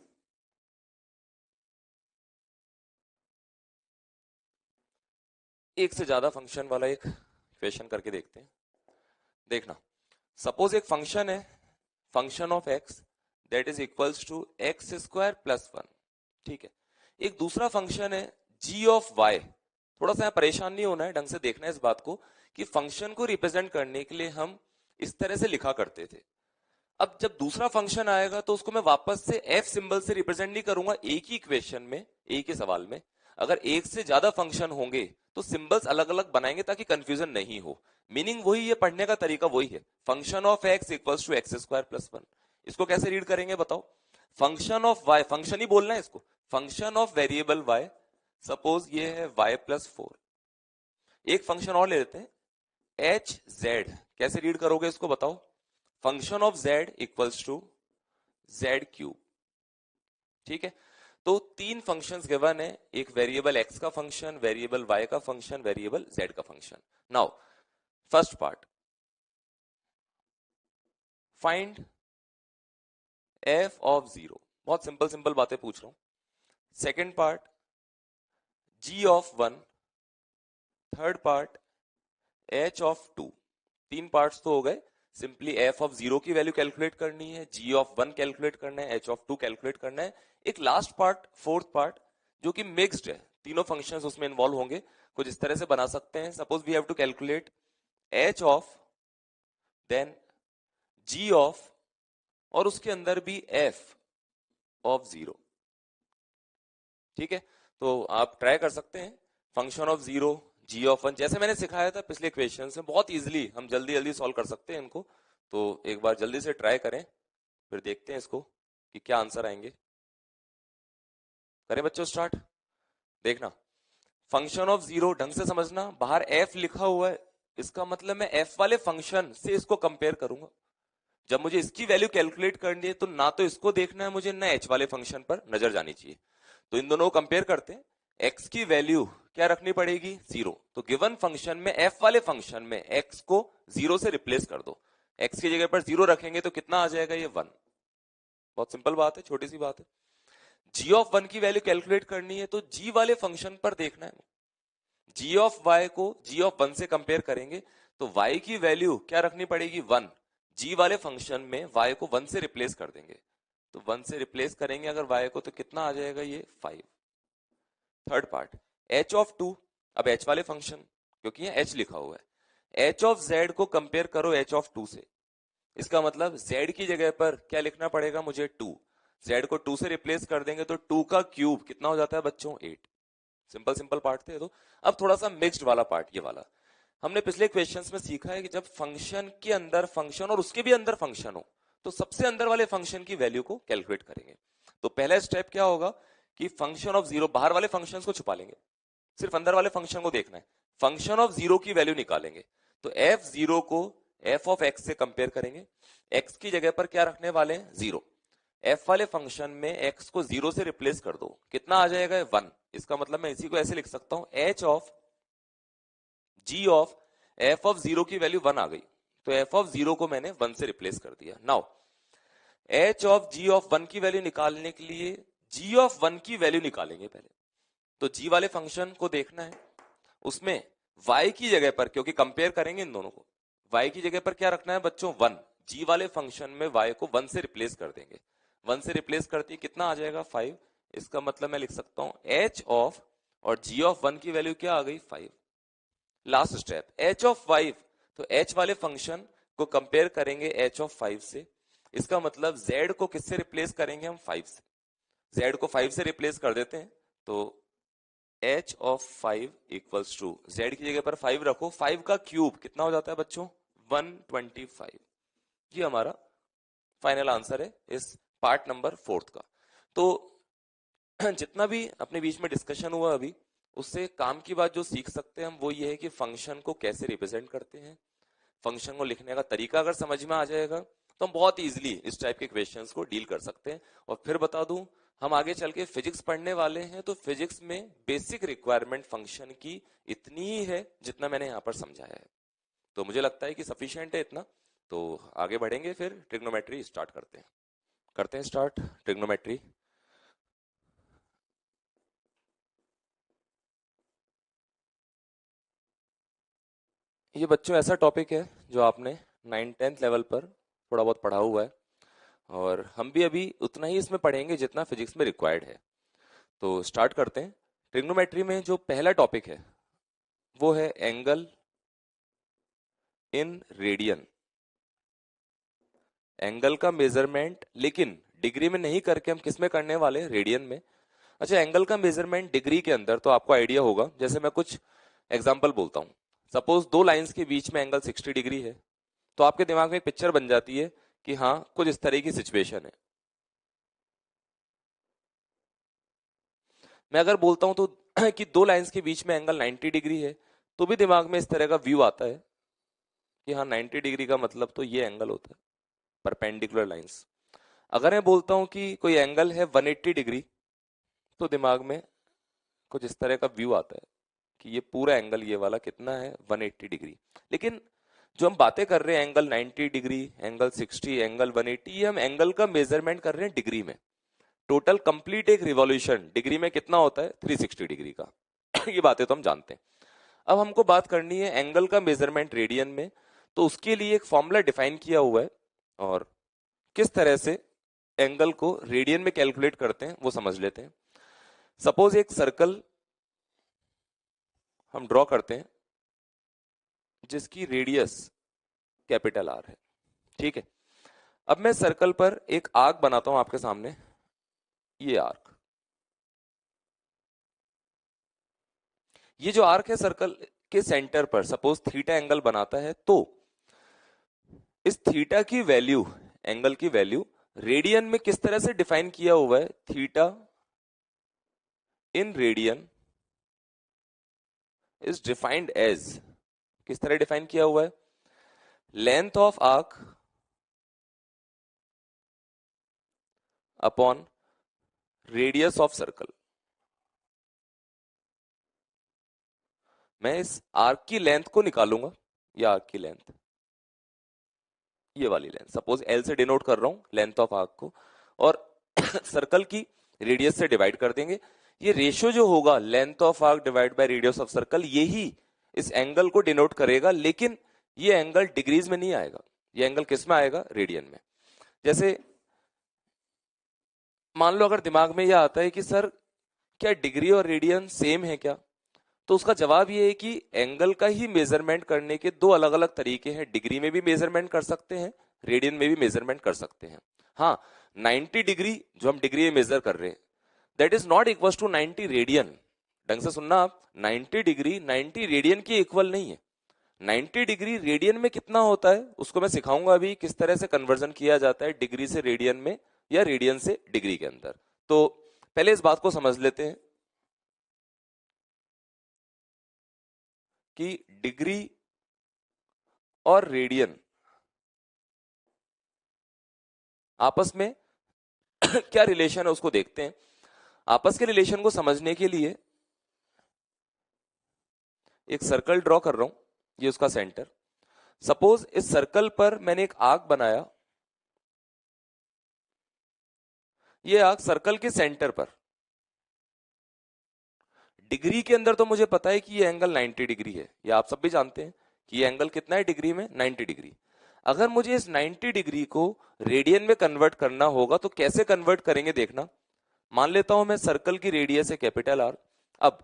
एक से ज्यादा फंक्शन वाला एक इक्वेशन करके देखते हैं। देखना, सपोज एक फंक्शन है function of x that is equals to x square plus 1। ठीक है, एक दूसरा फंक्शन है जी ऑफ वाई। थोड़ा सा यहाँ परेशान नहीं होना है, ढंग से देखना है इस बात को कि फंक्शन को रिप्रेजेंट करने के लिए हम इस तरह से लिखा करते थे। अब जब दूसरा फंक्शन आएगा तो उसको मैं वापस से एफ सिंबल से रिप्रेजेंट नहीं करूंगा एक ही इक्वेशन में, एक ही सवाल में। अगर एक से ज्यादा फंक्शन होंगे तो सिंबल्स अलग अलग बनाएंगे ताकि कंफ्यूजन नहीं हो। मीनिंग वही है, पढ़ने का तरीका वही है। Function of x equals to x square plus 1, इसको कैसे रीड करेंगे बताओ? फंक्शन ऑफ वाई, फंक्शन ही बोलना है इसको, function of variable y, suppose ये है वाई प्लस 4। एक फंक्शन और ले लेते हैं एच जेड, कैसे रीड करोगे इसको बताओ? Function of z equals to z cube. ठीक है, तो तीन फंक्शंस गिवन है, एक वेरिएबल एक्स का फंक्शन, वेरिएबल वाई का फंक्शन, वेरिएबल जेड का function. Now first part, find f of 0, बहुत सिंपल सिंपल बातें पूछ रहा हूं। Second part g of 1, third part h of 2। तीन पार्ट्स तो हो गए। सिंपली एफ ऑफ 0 की वैल्यू कैलकुलेट करनी है, जी ऑफ 1 कैलकुलेट करना है, एच ऑफ 2 कैलकुलेट करना है। एक लास्ट पार्ट, फोर्थ पार्ट, जो कि मिक्स्ड है, तीनों फंक्शंस उसमें इन्वॉल्व होंगे। कुछ इस तरह से बना सकते हैं, suppose we have to calculate h of, then g of, और उसके अंदर भी एफ ऑफ 0। ठीक है, तो आप ट्राई कर सकते हैं फंक्शन ऑफ 0, जी ऑफ 1, जैसे मैंने सिखाया था पिछले क्वेश्चन में, बहुत इजीली हम जल्दी जल्दी सॉल्व कर सकते हैं इनको। तो एक बार जल्दी से ट्राई करें, फिर देखते हैं इसको कि क्या आंसर आएंगे। करें बच्चों स्टार्ट। देखना, फंक्शन ऑफ 0 ढंग से समझना, बाहर f लिखा हुआ है, इसका मतलब मैं f वाले फंक्शन से इसको कंपेयर करूंगा। जब मुझे इसकी वैल्यू कैलकुलेट करनी है तो ना तो इसको देखना है मुझे, ना h वाले फंक्शन पर नजर जानी चाहिए। तो इन दोनों को कंपेयर करते हैं। x की वैल्यू क्या रखनी पड़ेगी 0, तो गिवन फंक्शन में f वाले फंक्शन में x को 0 से रिप्लेस कर दो। x की जगह पर 0 रखेंगे तो कितना आ जाएगा, ये 1। बहुत सिंपल बात है, छोटी सी बात है। g ऑफ 1 की वैल्यू कैलकुलेट करनी है तो g वाले फंक्शन पर देखना है। g ऑफ y को g ऑफ 1 से कंपेयर करेंगे तो y की वैल्यू क्या रखनी पड़ेगी 1। g वाले फंक्शन में y को 1 से रिप्लेस कर देंगे, तो 1 से रिप्लेस करेंगे अगर y को तो कितना आ जाएगा, ये 5। थर्ड पार्ट h ऑफ 2, अब h वाले फंक्शन, क्योंकि यहाँ h लिखा हुआ है, h ऑफ z को कंपेयर करो h ऑफ 2 से। इसका मतलब z की जगह पर क्या लिखना पड़ेगा मुझे 2, z को 2 से रिप्लेस कर देंगे तो 2 का क्यूब कितना हो जाता है बच्चों 8। सिंपल सिंपल पार्ट थे। तो अब थोड़ा सा मिक्स्ड वाला पार्ट, ये वाला हमने पिछले क्वेश्चंस में सीखा है कि जब फंक्शन के अंदर फंक्शन और उसके भी अंदर फंक्शन हो तो सबसे अंदर वाले फंक्शन की वैल्यू को कैलकुलेट करेंगे। तो पहला स्टेप क्या होगा कि फंक्शन ऑफ 0, बाहर वाले फंक्शन को छुपा लेंगे, सिर्फ अंदर वाले फंक्शन को देखना है। फंक्शन ऑफ 0 की वैल्यू निकालेंगे, तो f0 को f ऑफ x से कंपेयर करेंगे। x की जगह पर क्या रखने वाले हैं 0, f वाले फंक्शन में x को 0 से रिप्लेस कर दो, कितना आ जाएगा 1। इसका मतलब मैं इसी को ऐसे लिख सकता हूं h of g of f of 0 की वैल्यू 1 आ गई, तो f ऑफ 0 को मैंने 1 से रिप्लेस कर दिया। Now h of g of 1 की वैल्यू निकालने के लिए g ऑफ 1 की वैल्यू निकालेंगे पहले। तो g वाले फंक्शन को देखना है, उसमें y की जगह पर, क्योंकि कंपेयर करेंगे इन दोनों को, y की जगह पर क्या रखना है बच्चों 1। g वाले फंक्शन में y को 1 से रिप्लेस कर देंगे, 1 से रिप्लेस करते कितना आ जाएगा 5। इसका मतलब मैं लिख सकता हूं h ऑफ, और g ऑफ 1 की वैल्यू क्या आ गई 5। लास्ट स्टेप h ऑफ 5, तो h वाले फंक्शन को कंपेयर करेंगे h ऑफ 5 से। इसका मतलब z को किससे रिप्लेस करेंगे हम 5 से, z को 5 से रिप्लेस कर देते हैं तो h of 5 equals to, z की जगह पर 5 रखो, 5 का क्यूब कितना हो जाता है बच्चों? 125। ये हमारा फाइनल आंसर है इस पार्ट नंबर 4 का। तो जितना भी अपने बीच में डिस्कशन हुआ अभी, उससे काम की बात जो सीख सकते हैं हम वो ये है कि फंक्शन को कैसे रिप्रेजेंट करते हैं। फंक्शन को लिखने का तरीका अगर समझ में आ जाएगा तो हम बहुत इजीली इस टाइप के क्वेश्चंस को डील कर सकते हैं। और फिर बता दूं, हम आगे चल के फिजिक्स पढ़ने वाले हैं, तो फिजिक्स में बेसिक रिक्वायरमेंट फंक्शन की इतनी ही है जितना मैंने यहाँ पर समझाया है। तो मुझे लगता है कि सफिशिएंट है इतना। तो आगे बढ़ेंगे, फिर ट्रिग्नोमेट्री स्टार्ट करते हैं स्टार्ट ट्रिग्नोमेट्री। ये बच्चों ऐसा टॉपिक है जो आपने 9th-10th लेवल पर थोड़ा बहुत पढ़ा हुआ है, और हम भी अभी उतना ही इसमें पढ़ेंगे जितना फिजिक्स में रिक्वायर्ड है। तो स्टार्ट करते हैं। ट्रिग्नोमेट्री में जो पहला टॉपिक है वो है एंगल इन रेडियन। एंगल का मेजरमेंट लेकिन डिग्री में नहीं करके हम किस में करने वाले हैं? रेडियन में। अच्छा, एंगल का मेजरमेंट डिग्री के अंदर तो आपको आइडिया होगा। जैसे मैं कुछ एग्जांपल बोलता हूं, सपोज दो लाइंस के बीच में एंगल 60 डिग्री है, तो आपके दिमाग में एक पिक्चर बन जाती है कि हाँ कुछ इस तरह की सिचुएशन है। मैं अगर बोलता हूं तो कि दो लाइंस के बीच में एंगल 90 डिग्री है, तो भी दिमाग में इस तरह का व्यू आता है कि हाँ 90 डिग्री का मतलब तो ये एंगल होता है, परपेंडिकुलर लाइंस। अगर मैं बोलता हूं कि कोई एंगल है 180 डिग्री, तो दिमाग में कुछ इस तरह का व्यू आता है कि ये पूरा एंगल ये वाला कितना है? 180 डिग्री। लेकिन जो हम बातें कर रहे हैं एंगल 90 डिग्री, एंगल 60, एंगल 180, ये हम एंगल का मेजरमेंट कर रहे हैं डिग्री में। टोटल कंप्लीट एक रिवॉल्यूशन डिग्री में कितना होता है? 360 डिग्री का। ये बातें तो हम जानते हैं। अब हमको बात करनी है एंगल का मेजरमेंट रेडियन में, तो उसके लिए एक फॉर्मूला डिफाइन किया हुआ है, और किस तरह से एंगल को रेडियन में कैलकुलेट करते हैं वो समझ लेते हैं। सपोज एक सर्कल हम ड्रॉ करते हैं जिसकी रेडियस कैपिटल आर है, ठीक है। अब मैं सर्कल पर एक आर्क बनाता हूं आपके सामने, ये आर्क, ये जो आर्क है सर्कल के सेंटर पर सपोज थीटा एंगल बनाता है, तो इस थीटा की वैल्यू, एंगल की वैल्यू रेडियन में किस तरह से डिफाइन किया हुआ है? Theta in radian is defined as, किस तरह डिफाइन किया हुआ है? Length of arc upon radius of circle. मैं इस आर्क की लेंथ को निकालूंगा, या आर्क की लेंथ, ये वाली लेंथ सपोज एल से डिनोट कर रहा हूं लेंथ ऑफ आर्क को, और सर्कल की रेडियस से डिवाइड कर देंगे। ये रेशियो जो होगा length of arc divide by radius of circle, यही इस एंगल को डिनोट करेगा। लेकिन ये एंगल डिग्रीज में नहीं आएगा, ये एंगल किस में आएगा? रेडियन में। जैसे मान लो अगर दिमाग में यह आता है कि सर क्या डिग्री और रेडियन सेम है क्या, तो उसका जवाब ये है कि एंगल का ही मेजरमेंट करने के दो अलग अलग तरीके हैं। डिग्री में भी मेजरमेंट कर सकते हैं, रेडियन में भी मेजरमेंट कर सकते हैं। हाँ, 90 डिग्री जो हम डिग्री में मेजर कर रहे हैं, that is not equal to 90 radian. ढंग से सुनना आप, 90 डिग्री 90 रेडियन की इक्वल नहीं है। 90 डिग्री रेडियन में कितना होता है उसको मैं सिखाऊंगा अभी, किस तरह से कन्वर्जन किया जाता है डिग्री से रेडियन में या रेडियन से डिग्री के अंदर। तो पहले इस बात को समझ लेते हैं कि डिग्री और रेडियन आपस में क्या रिलेशन है उसको देखते हैं। आपस के रिलेशन को समझने के लिए एक सर्कल ड्रॉ कर रहा हूं, ये उसका सेंटर। सपोज इस सर्कल पर मैंने एक आर्क बनाया, ये आर्क सर्कल के सेंटर पर, डिग्री के अंदर तो मुझे पता है कि ये एंगल 90 डिग्री है, ये आप सब भी जानते हैं कि ये एंगल कितना है डिग्री में? 90 डिग्री। अगर मुझे इस 90 डिग्री को रेडियन में कन्वर्ट करना होगा तो कैसे कन्वर्ट करेंगे देखना। मान लेता हूं मैं सर्कल की रेडियस है कैपिटल आर। अब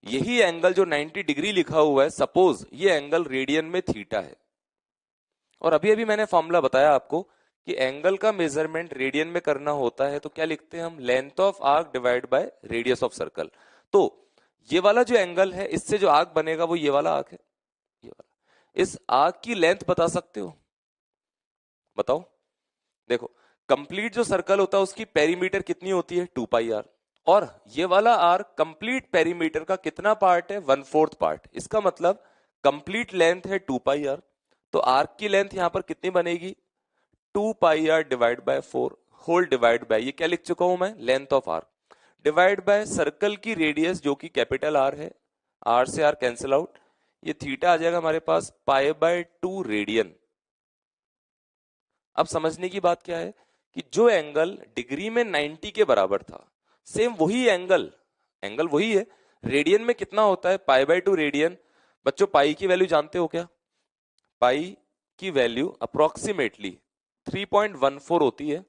यही एंगल जो 90 डिग्री लिखा हुआ है, सपोज ये एंगल रेडियन में थीटा है, और अभी अभी मैंने फॉर्मूला बताया आपको कि एंगल का मेजरमेंट रेडियन में करना होता है तो क्या लिखते हैं हम? Length of arc divide by radius of circle. तो ये वाला जो एंगल है, इससे जो आर्क बनेगा वो ये वाला आर्क है, ये वाला। इस आर्क की लेंथ बता सकते हो? बताओ। देखो, कंप्लीट जो सर्कल होता है उसकी पेरीमीटर कितनी होती है? 2 पाई आर। और ये वाला आर्क कंप्लीट पेरीमीटर का कितना पार्ट है? 1/4 पार्ट। इसका मतलब कंप्लीट लेंथ है 2 पाई आर, तो आर्क की लेंथ यहां पर कितनी बनेगी? 2 pi r divide by 4 whole divide by, ये क्या लिख चुका हूं मैं? Length of arc divide by circle की रेडियस जो कि कैपिटल आर है। आर से आर कैंसिल आउट, ये थीटा आ जाएगा हमारे पास पाई/2 रेडियन। अब समझने की बात क्या है कि जो एंगल डिग्री में 90 के बराबर था, सेम वही एंगल, एंगल वही है, रेडियन में कितना होता है? पाई/2 रेडियन। बच्चों पाई की वैल्यू जानते हो क्या? पाई की वैल्यू अप्रोक्सीमेटली 3.14 होती है,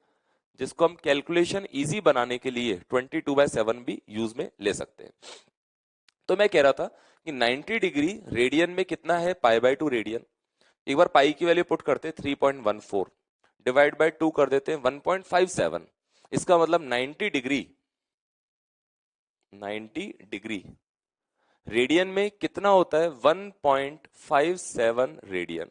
जिसको हम कैलकुलेशन इजी बनाने के लिए 22/7 भी यूज में ले सकते हैं। तो मैं कह रहा था कि 90 डिग्री रेडियन में कितना है? पाई/2 रेडियन। एक बार पाई की वैल्यू पुट करते हैं 3.14 डिवाइड बाय 2 कर देते हैं 1.57। इसका मतलब 90 डिग्री रेडियन में कितना होता है? 1.57 रेडियन।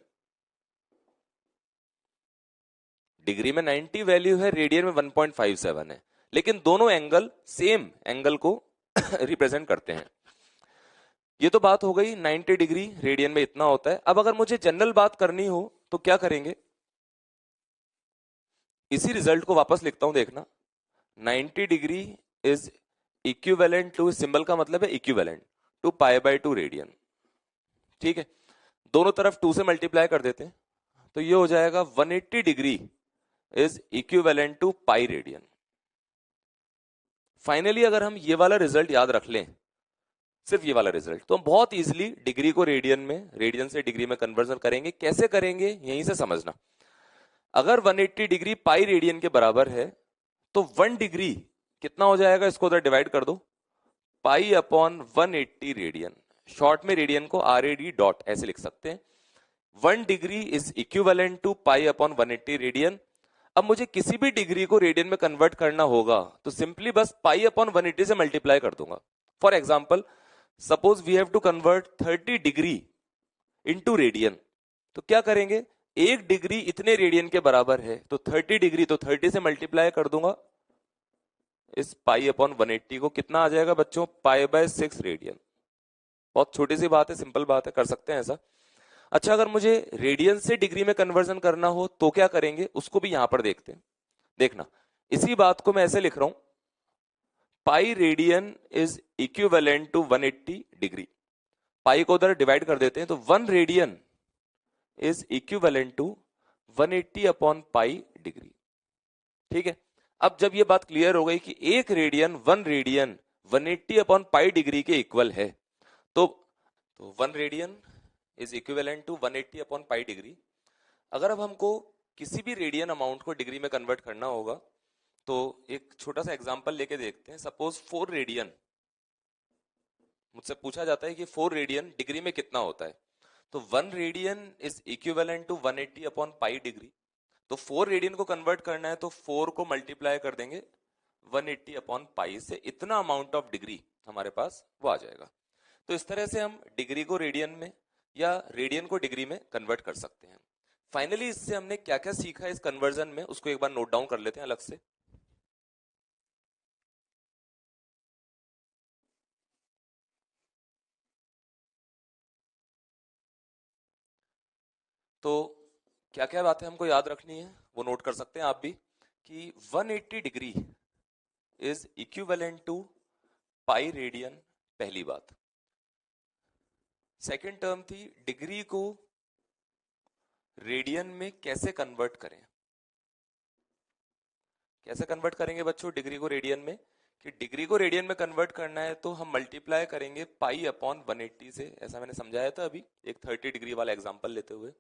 डिग्री में 90 वैल्यू है, रेडियन में 1.57 है, लेकिन दोनों एंगल सेम एंगल को रिप्रेजेंट करते हैं। ये तो बात हो गई 90 डिग्री रेडियन में इतना होता है। अब अगर मुझे जनरल बात करनी हो तो क्या करेंगे? इसी रिजल्ट को वापस लिखता हूं, देखना। 90 degree is equivalent to, symbol का मतलब है इक्विवेलेंट टू पाई/2 रेडियन। ठीक है, दोनों तरफ 2 से मल्टीप्लाई कर देते हैं, तो ये हो जाएगा 180 degree is equivalent to pi radian. Finally अगर हम ये वाला रिजल्ट याद रख लें, सिर्फ ये वाला रिजल्ट, तो हम बहुत इजीली डिग्री को रेडियन में, रेडियन से डिग्री में कन्वर्जन करेंगे। कैसे करेंगे यहीं से समझना। अगर 180 डिग्री पाई रेडियन के बराबर है, तो 1 डिग्री कितना हो जाएगा? इसको उधर डिवाइड कर दो, पाई/180 रेडियन। शॉर्ट में रेडियन को RAD डॉट ऐसे लिख सकते हैं। 1 डिग्री इज इक्विवेलेंट टू पाई/180 रेडियन। अब मुझे किसी भी डिग्री को रेडियन में कन्वर्ट करना होगा तो सिंपली बस पाई/180 से मल्टीप्लाई कर दूंगा। For example, suppose we have to convert 30 degree into radian, तो क्या करेंगे? 1 डिग्री इतने रेडियन के बराबर है, तो 30 डिग्री तो 30 से मल्टीप्लाई कर दूंगा। इस पाई/180 को कितना आ जाएगा बच्चों? पाई/6 रेडियन। बहुत छोटी सी बात है, सिंपल बात है, कर सकते हैं ऐसा। अच्छा, अगर मुझे रेडियन से डिग्री में कन्वर्जन करना हो तो क्या करेंगे, उसको भी यहां पर देखते हैं। देखना, इसी बात को मैं ऐसे लिख रहा हूं, pi radian is equivalent to 180 degree. Pi को उधर डिवाइड कर देते हैं, तो 1 radian is equivalent to 180 upon pi degree. ठीक है, अब जब ये बात क्लियर हो गई कि 1 रेडियन 180 अपॉन पाई डिग्री के इक्वल है, तो 1 radian is equivalent to 180 upon pi degree. अगर अब हमको किसी भी रेडियन अमाउंट को डिग्री में कन्वर्ट करना होगा, तो एक छोटा सा एग्जांपल लेके देखते हैं। सपोज 4 रेडियन, मुझसे पूछा जाता है कि 4 रेडियन डिग्री में कितना होता है, तो 1 radian is equivalent to 180 upon pi degree. तो 4 रेडियन को कन्वर्ट करना है तो 4 को मल्टीप्लाई कर देंगे 180 अपॉन पाई से, इतना अमाउंट ऑफ डिग्री हमारे पास वो आ जाएगा। तो इस तरह से हम डिग्री को रेडियन में या रेडियन को डिग्री में कन्वर्ट कर सकते हैं। फाइनली इससे हमने क्या क्या सीखा इस कन्वर्जन में, उसको एक बार नोट डाउन कर लेते हैं अलग से। तो क्या क्या बातें हमको याद रखनी है वो नोट कर सकते हैं आप भी, कि 180 degree is equivalent to pi radian, पहली बात। सेकेंड टर्म थी डिग्री को रेडियन में कैसे कन्वर्ट करें। कैसे कन्वर्ट करेंगे बच्चों डिग्री को रेडियन में? कि डिग्री को रेडियन में कन्वर्ट करना है तो हम मल्टीप्लाई करेंगे पाई अपॉन 180 से, ऐसा मैंने समझाया था अभी एक 30 डिग्री वाला एग्जांपल लेते हुए।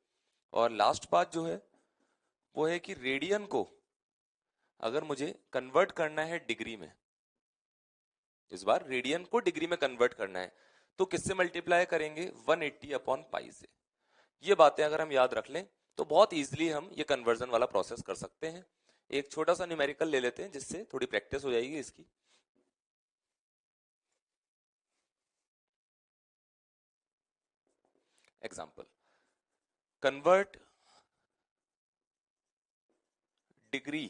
और लास्ट बात जो है वो है कि रेडियन को अगर मुझे कन्वर्ट करना है डिग्री में, इस बार रेडियन को डिग्री में कन्वर्ट करना है, तो किससे मल्टीप्लाई करेंगे? 180 अपॉन पाई से। ये बातें अगर हम याद रख लें तो बहुत इजीली हम ये कन्वर्जन वाला प्रोसेस कर सकते हैं। एक छोटा सा न्यूमेरिकल ले लेते हैं जिससे थोड़ी प्रैक्टिस हो जाएगी इसकी। Example, convert degree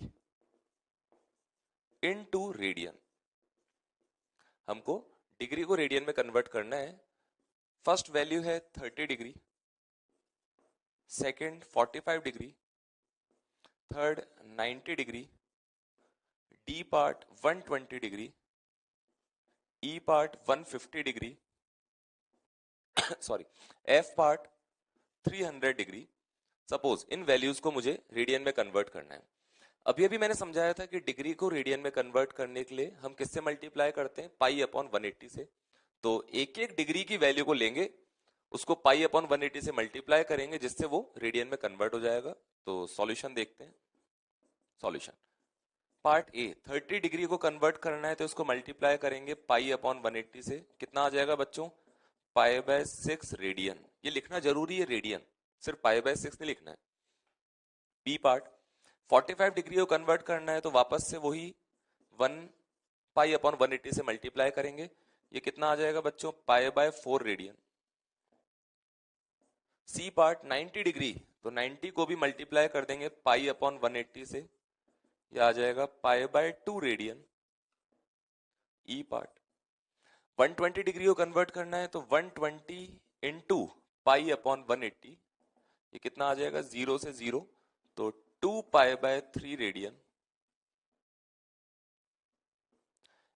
into radian. हमको डिग्री को रेडियन में कन्वर्ट करना है। फर्स्ट वैल्यू है 30 degree, second 45 degree, third 90 degree, D part 120 degree, E part 150 degree, sorry, F part 300 degree. Suppose in values को मुझे रेडियन में कन्वर्ट करना है। अभी अभी मैंने समझाया था कि डिग्री को रेडियन में कन्वर्ट करने के लिए हम किससे मल्टीप्लाई करते हैं, पाई अपॉन 180 से। तो एक एक डिग्री की वैल्यू को लेंगे, उसको पाई अपॉन 180 से मल्टीप्लाई करेंगे, जिससे वो रेडियन में कन्वर्ट हो जाएगा। तो सॉल्यूशन देखते हैं। सॉल्यूशन पार्ट ए, 30 डिग्री को कन्वर्ट करना है तो उसको मल्टीप्लाई करेंगे पाई अपॉन 180 से। कितना आ जाएगा बच्चों, पाई बाय 6 रेडियन। ये लिखना जरूरी है, रेडियन, सिर्फ पाई बाय 6 नहीं लिखना है। बी पार्ट 45 डिग्री को कन्वर्ट करना है तो वापस से वही 1 पाई अपॉन 180 से मल्टीप्लाई करेंगे। ये कितना आ जाएगा बच्चों, pi by 4 radian. C part 90 degree, तो 90 को भी मल्टीप्लाई कर देंगे पाई अपॉन 180 से, ये आ जाएगा pi by 2 radian. E part 120 degree को कन्वर्ट करना है तो 120 इंटू पाई अपॉन 180, ये कितना आ जाएगा, 0 से 0, तो 2 pi by 3 radian.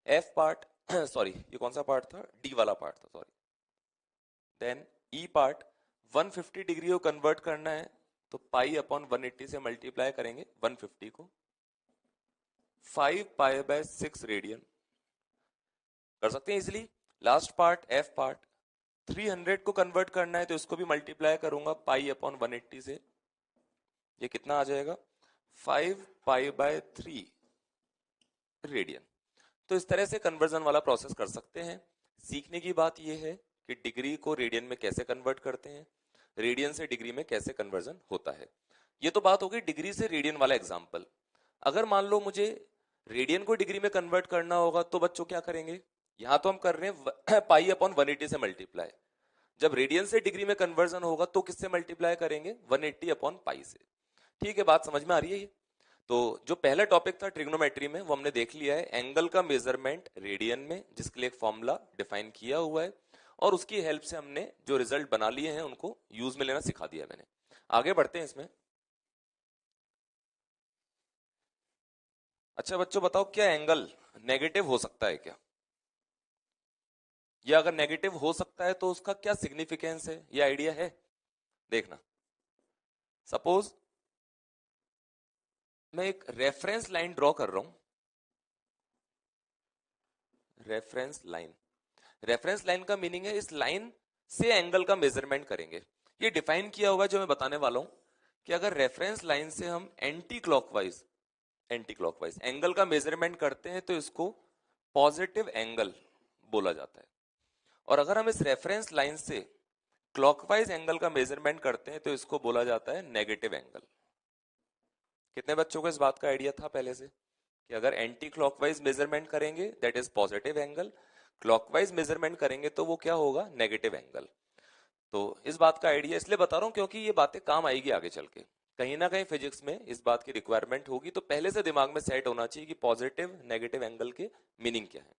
F part sorry ये कौन सा पार्ट था, डी वाला पार्ट था, सॉरी। देन ई पार्ट 150 डिग्री को कन्वर्ट करना है तो पाई अपॉन 180 से मल्टीप्लाई करेंगे 150 को, 5 पाई बाय 6 रेडियन। कर सकते हैं easily. Last part F part 300 को कन्वर्ट करना है तो इसको भी मल्टीप्लाई करूंगा पाई अपॉन 180 से, ये कितना आ जाएगा, 5 पाई बाय 3 रेडियन। तो इस तरह से कन्वर्जन वाला प्रोसेस कर सकते हैं। सीखने की बात यह है कि डिग्री को रेडियन में कैसे कन्वर्ट करते हैं, रेडियन से डिग्री में कैसे कन्वर्जन होता है। ये तो बात हो गई डिग्री से रेडियन वाला एग्जांपल। अगर मान लो मुझे रेडियन को डिग्री में कन्वर्ट करना होगा तो बच्चों क्या करेंगे, यहां तो हम कर रहे हैं पाई अपॉन 180 से मल्टीप्लाई। जब रेडियन से डिग्री में कन्वर्जन होगा तो किससे मल्टीप्लाई करेंगे, 180 अपॉन पाई से। ठीक है, बात समझ में आ रही है ये। तो जो पहला टॉपिक था ट्रिग्नोमेट्री में, वो हमने देख लिया है, एंगल का मेजरमेंट रेडियन में, जिसके लिए एक फॉर्मूला डिफाइन किया हुआ है, और उसकी हेल्प से हमने जो रिजल्ट बना लिए हैं उनको यूज में लेना सिखा दिया मैंने। आगे बढ़ते हैं इसमें। अच्छा बच्चों बताओ, क्या एंगल नेगेटिव हो सकता है क्या, या अगर नेगेटिव हो सकता है तो उसका क्या सिग्निफिकेंस है, ये आइडिया है? देखना, सपोज मैं एक रेफरेंस लाइन ड्रॉ कर रहा हूं, रेफरेंस लाइन। रेफरेंस लाइन का मीनिंग है इस लाइन से एंगल का मेजरमेंट करेंगे। ये डिफाइन किया हुआ है जो मैं बताने वाला हूं, कि अगर रेफरेंस लाइन से हम एंटी क्लॉकवाइज एंगल का मेजरमेंट करते हैं तो इसको पॉजिटिव एंगल बोला जाता है, और अगर हम इस रेफरेंस लाइन से क्लॉकवाइज एंगल का मेजरमेंट करते हैं तो इसको बोला जाता है नेगेटिव एंगल। कितने बच्चों को इस बात का आइडिया था पहले से, कि अगर एंटी क्लॉकवाइज मेजरमेंट करेंगे that is positive angle, clockwise measurement करेंगे तो वो क्या होगा, नेगेटिव एंगल। तो इस बात का आइडिया इसलिए बता रहा हूं क्योंकि ये बातें काम आएगी आगे चल के, कहीं ना कहीं फिजिक्स में इस बात की रिक्वायरमेंट होगी, तो पहले से दिमाग में सेट होना चाहिए कि पॉजिटिव नेगेटिव एंगल के मीनिंग क्या है।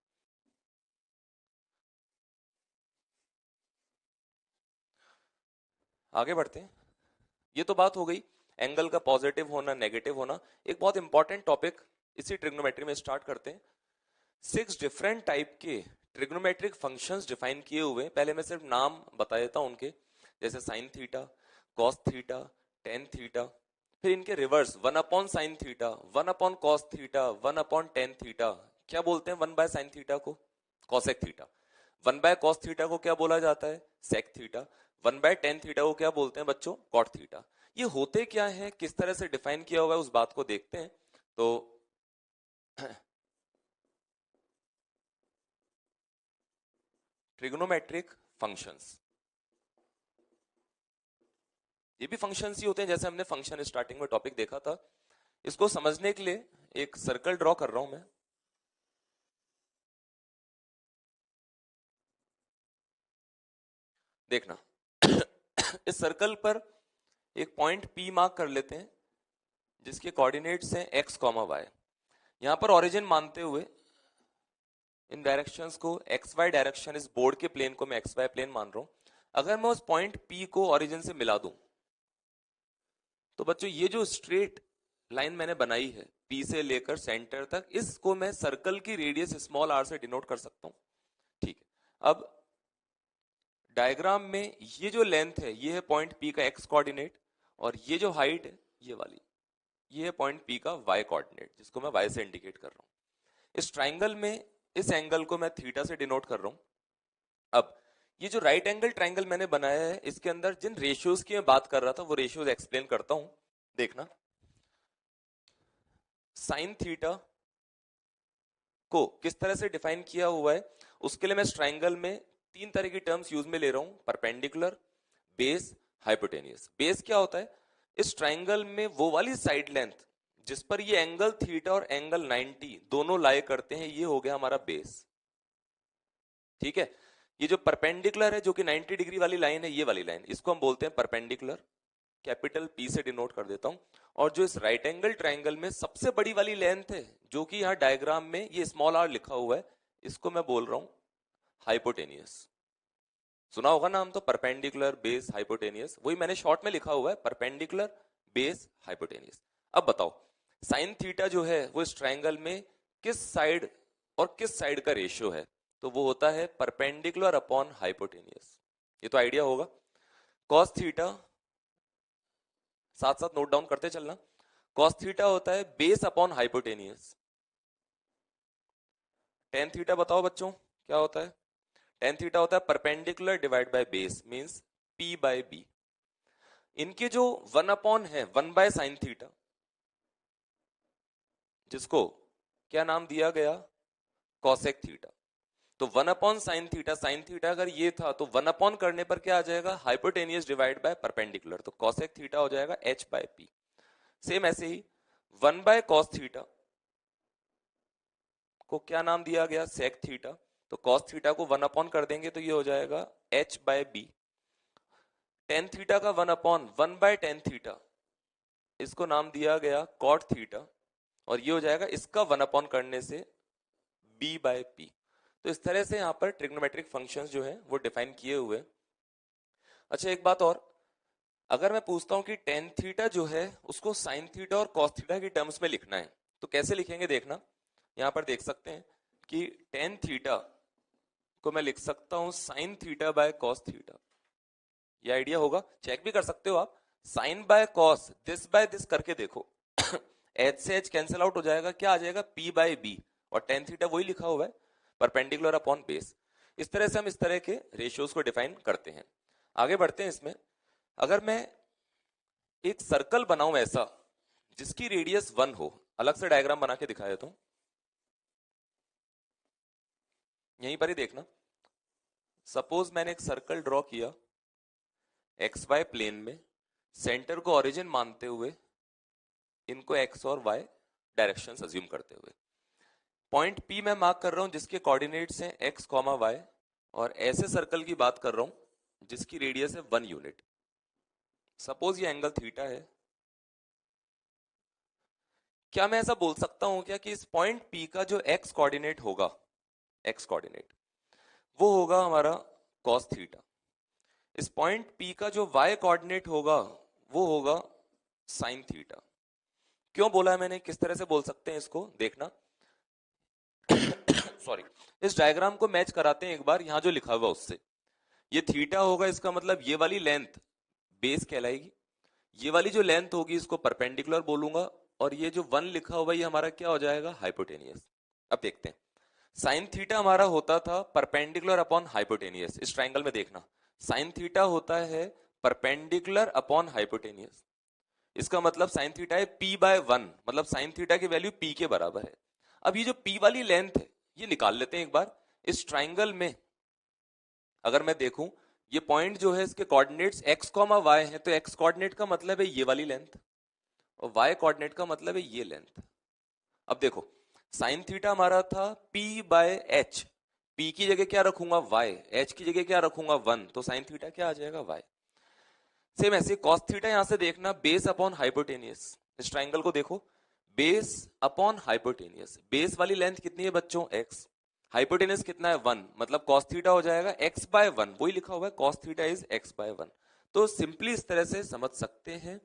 आगे बढ़ते हैं। ये तो बात हो गई एंगल का पॉजिटिव होना नेगेटिव होना। एक बहुत इंपॉर्टेंट टॉपिक इसी ट्रिग्नोमेट्री में स्टार्ट करते हैं। 6 डिफरेंट टाइप के ट्रिग्नोमेट्रिक फंक्शंस डिफाइन किए हुए हैं। पहले मैं सिर्फ नाम बता देता हूं उनके, जैसे sine theta, cos theta, tan theta. फिर इनके reverse 1 upon sine theta, 1 upon cos theta, 1 upon tan theta. क्या बोलते हैं 1 बाय साइन थीटा को, cosec theta. 1 by cos theta को क्या बोला जाता है, sec theta. 1 by tan theta को क्या बोलते हैं बच्चों, कॉट थीटा। ये होते क्या है, किस तरह से डिफाइन किया हुआ है, उस बात को देखते हैं। तो ट्रिग्नोमेट्रिक फंक्शंस, ये भी फंक्शंस ही होते हैं, जैसे हमने फंक्शन स्टार्टिंग में टॉपिक देखा था। इसको समझने के लिए एक सर्कल ड्रॉ कर रहा हूं मैं। देखना इस सर्कल पर एक पॉइंट P मार्क कर लेते हैं जिसके कोऑर्डिनेट्स हैं x, y। यहां पर ओरिजिन मानते हुए इन डायरेक्शंस को XY डायरेक्शन, इस बोर्ड के प्लेन को मैं XY प्लेन मान रहा हूं। अगर मैं उस पॉइंट P को ओरिजिन से मिला दूं तो बच्चों ये जो स्ट्रेट लाइन मैंने बनाई है P से लेकर सेंटर तक, इसको मैं सर्कल की रेडियस स्मॉल r से डिनोट कर सकता हूं। ठीक है, अब डायग्राम में ये जो लेंथ है ये है पॉइंट P का x कोऑर्डिनेट, और ये जो हाइट है ये वाली, ये है पॉइंट P का y कोऑर्डिनेट, जिसको मैं y से इंडिकेट कर रहा हूं। इस ट्राइंगल में इस एंगल को मैं थीटा से डिनोट कर रहा हूं। अब ये जो राइट एंगल ट्राइंगल मैंने बनाया है इसके अंदर जिन रेशियोज की मैं बात कर रहा था वो रेशियोज एक्सप्लेन करता हूं। देखना, साइन थीटा को किस तरह से डिफाइन किया हुआ है उसके लिए मैं इस ट्राइंगल में तीन तरह की टर्म्स यूज में ले रहा हूं, परपेंडिकुलर, बेस, हाइपोटेनियस। बेस क्या होता है? इस ट्राइंगल में वो वाली साइड लेंथ जिस पर ये एंगल थीटा और एंगल 90 दोनों लाई करते हैं, ये हो गया हमारा बेस। ठीक है, ये जो परपेंडिकुलर है जो कि 90 डिग्री वाली लाइन है, ये वाली लाइन, इसको हम बोलते हैं परपेंडिकुलर, कैपिटल P से डिनोट कर देता हूं। और जो इस राइट एंगल ट्राइंगल में सबसे बड़ी वाली लेंथ है जो कि यहां डायग्राम में ये स्मॉल r लिखा हुआ है, इसको मैं बोल रहा हूं हाइपोटेनियस। सुना होगा नाम तो, परपेंडिकुलर, बेस, हाइपोटेनियस, वही मैंने शॉर्ट में लिखा हुआ है, परपेंडिकुलर, बेस, हाइपोटेनियस। अब बताओ साइन थीटा जो है वो इस ट्राइंगल में किस साइड और किस साइड का रेशियो है? तो वो होता है परपेंडिकुलर अपॉन हाइपोटेनियस। ये तो आइडिया होगा। कॉस थीटा साथ साथ नोट डाउन करते चलना, कॉस थीटा होता है base upon hypotenuse. Tan theta बताओ बच्चों क्या होता है? टेन थीटा होता है perpendicular divide by base, means P by B। इनके जो वन अपॉन है, वन बाय साइन थीटा, जिसको क्या नाम दिया गया? Cosec theta. तो वन अपॉन साइन थीटा अगर ये था तो वन अपॉन करने पर क्या आ जाएगा? हाइपोटेनियस डिवाइड बाय परपेंडिकुलर, तो कॉसेक थीटा हो जाएगा H बाय P। सेम ऐसे ही वन बाय कॉस थीटा को क्या नाम दिया गया? Sec theta. तो कॉस थीटा को वन अपॉन कर देंगे तो ये हो जाएगा H by B। Tan theta का one upon one by tan theta, इसको नाम दिया गया कॉट थीटा, और ये हो जाएगा इसका वन अपॉन करने से B बाय P। तो इस तरह से यहाँ पर ट्रिग्नोमेट्रिक फंक्शंस जो है वो डिफाइन किए हुए। अच्छा एक बात और, अगर मैं पूछता हूं कि टेन थीटा जो है उसको साइन थीटा और कॉस थीटा की टर्म्स में लिखना है तो कैसे लिखेंगे? देखना, यहां पर देख सकते हैं कि टेन थीटा को मैं लिख सकता हूं sine theta by cos theta. ये आइडिया होगा, चेक भी कर सकते हो आप। Sine by cos, this by this करके देखो एच से एच कैंसिल आउट हो जाएगा, क्या आ जाएगा? P बाय B, और टेन थीटा वही लिखा हुआ है परपेंडिकुलर अपॉन बेस। इस तरह से हम इस तरह के रेशियोज को डिफाइन करते हैं। आगे बढ़ते हैं इसमें। अगर मैं एक सर्कल बनाऊं ऐसा जिसकी रेडियस 1 हो, अलग से डायग्राम बना के दिखा देता हूं, यहीं पर ही देखना। सपोज मैंने एक सर्कल ड्रॉ किया XY प्लेन में, सेंटर को ओरिजिन मानते हुए, इनको X और Y डायरेक्शंस अज्यूम करते हुए, पॉइंट P मैं मार्क कर रहा हूं जिसके कोऑर्डिनेट्स हैं X, Y, और ऐसे सर्कल की बात कर रहा हूं जिसकी रेडियस है 1 यूनिट। सपोज ये एंगल थीटा है। क्या मैं ऐसा बोल सकता हूं क्या कि इस पॉइंट P का जो X कोऑर्डिनेट होगा, X कोऑर्डिनेट, वो होगा हमारा cos थीटा। इस पॉइंट P का जो Y कोऑर्डिनेट होगा वो होगा sin थीटा। क्यों बोला है मैंने, किस तरह से बोल सकते हैं इसको? देखना सॉरी, इस डायग्राम को मैच कराते हैं एक बार यहां जो लिखा हुआ उससे। ये थीटा होगा, इसका मतलब ये वाली लेंथ बेस कहलाएगी, ये वाली जो लेंथ होगी इसको परपेंडिकुलर बोलूंगा, और ये जो 1 लिखा हुआ ये हमारा क्या हो जाएगा? हाइपोटेनियस। अब देखते हैं, साइन थीटा हमारा होता था परपेंडिकुलर अपॉन हाइपोटेनियस। इस ट्राइंगल में देखना, साइन थीटा होता है परपेंडिकुलर अपॉन हाइपोटेनियस। इसका मतलब साइन थीटा है P बाय 1, मतलब साइन थीटा की वैल्यू P के बराबर है। अब ये जो P वाली लेंथ है ये निकाल लेते हैं एक बार। इस ट्राइंगल में अगर मैं देखूं, ये पॉइंट जो है इसके कोऑर्डिनेट्स x, y है, तो x कोऑर्डिनेट का मतलब है ये वाली लेंथ, और y कोऑर्डिनेट का मतलब है ये लेंथ। अब देखो, साइन थीटा हमारा था P बाय H, P की जगह क्या रखूंगा? y, H की जगह क्या रखूंगा? 1, तो साइन थीटा क्या आ जाएगा? y। सेम ऐसे कॉस थीटा यहां से देखना, बेस अपॉन हाइपोटेनियस, इस ट्राइंगल को देखो, बेस अपॉन हाइपोटेनियस, बेस वाली लेंथ कितनी है बच्चों एक्स, हाइपोटेनियस कितना है 1, मतलब कॉस थीटा हो जाएगा x बाय 1, वही लिखा हुआ है cos theta is x by 1। तो सिंपली इस तरह से समझ सकते हैं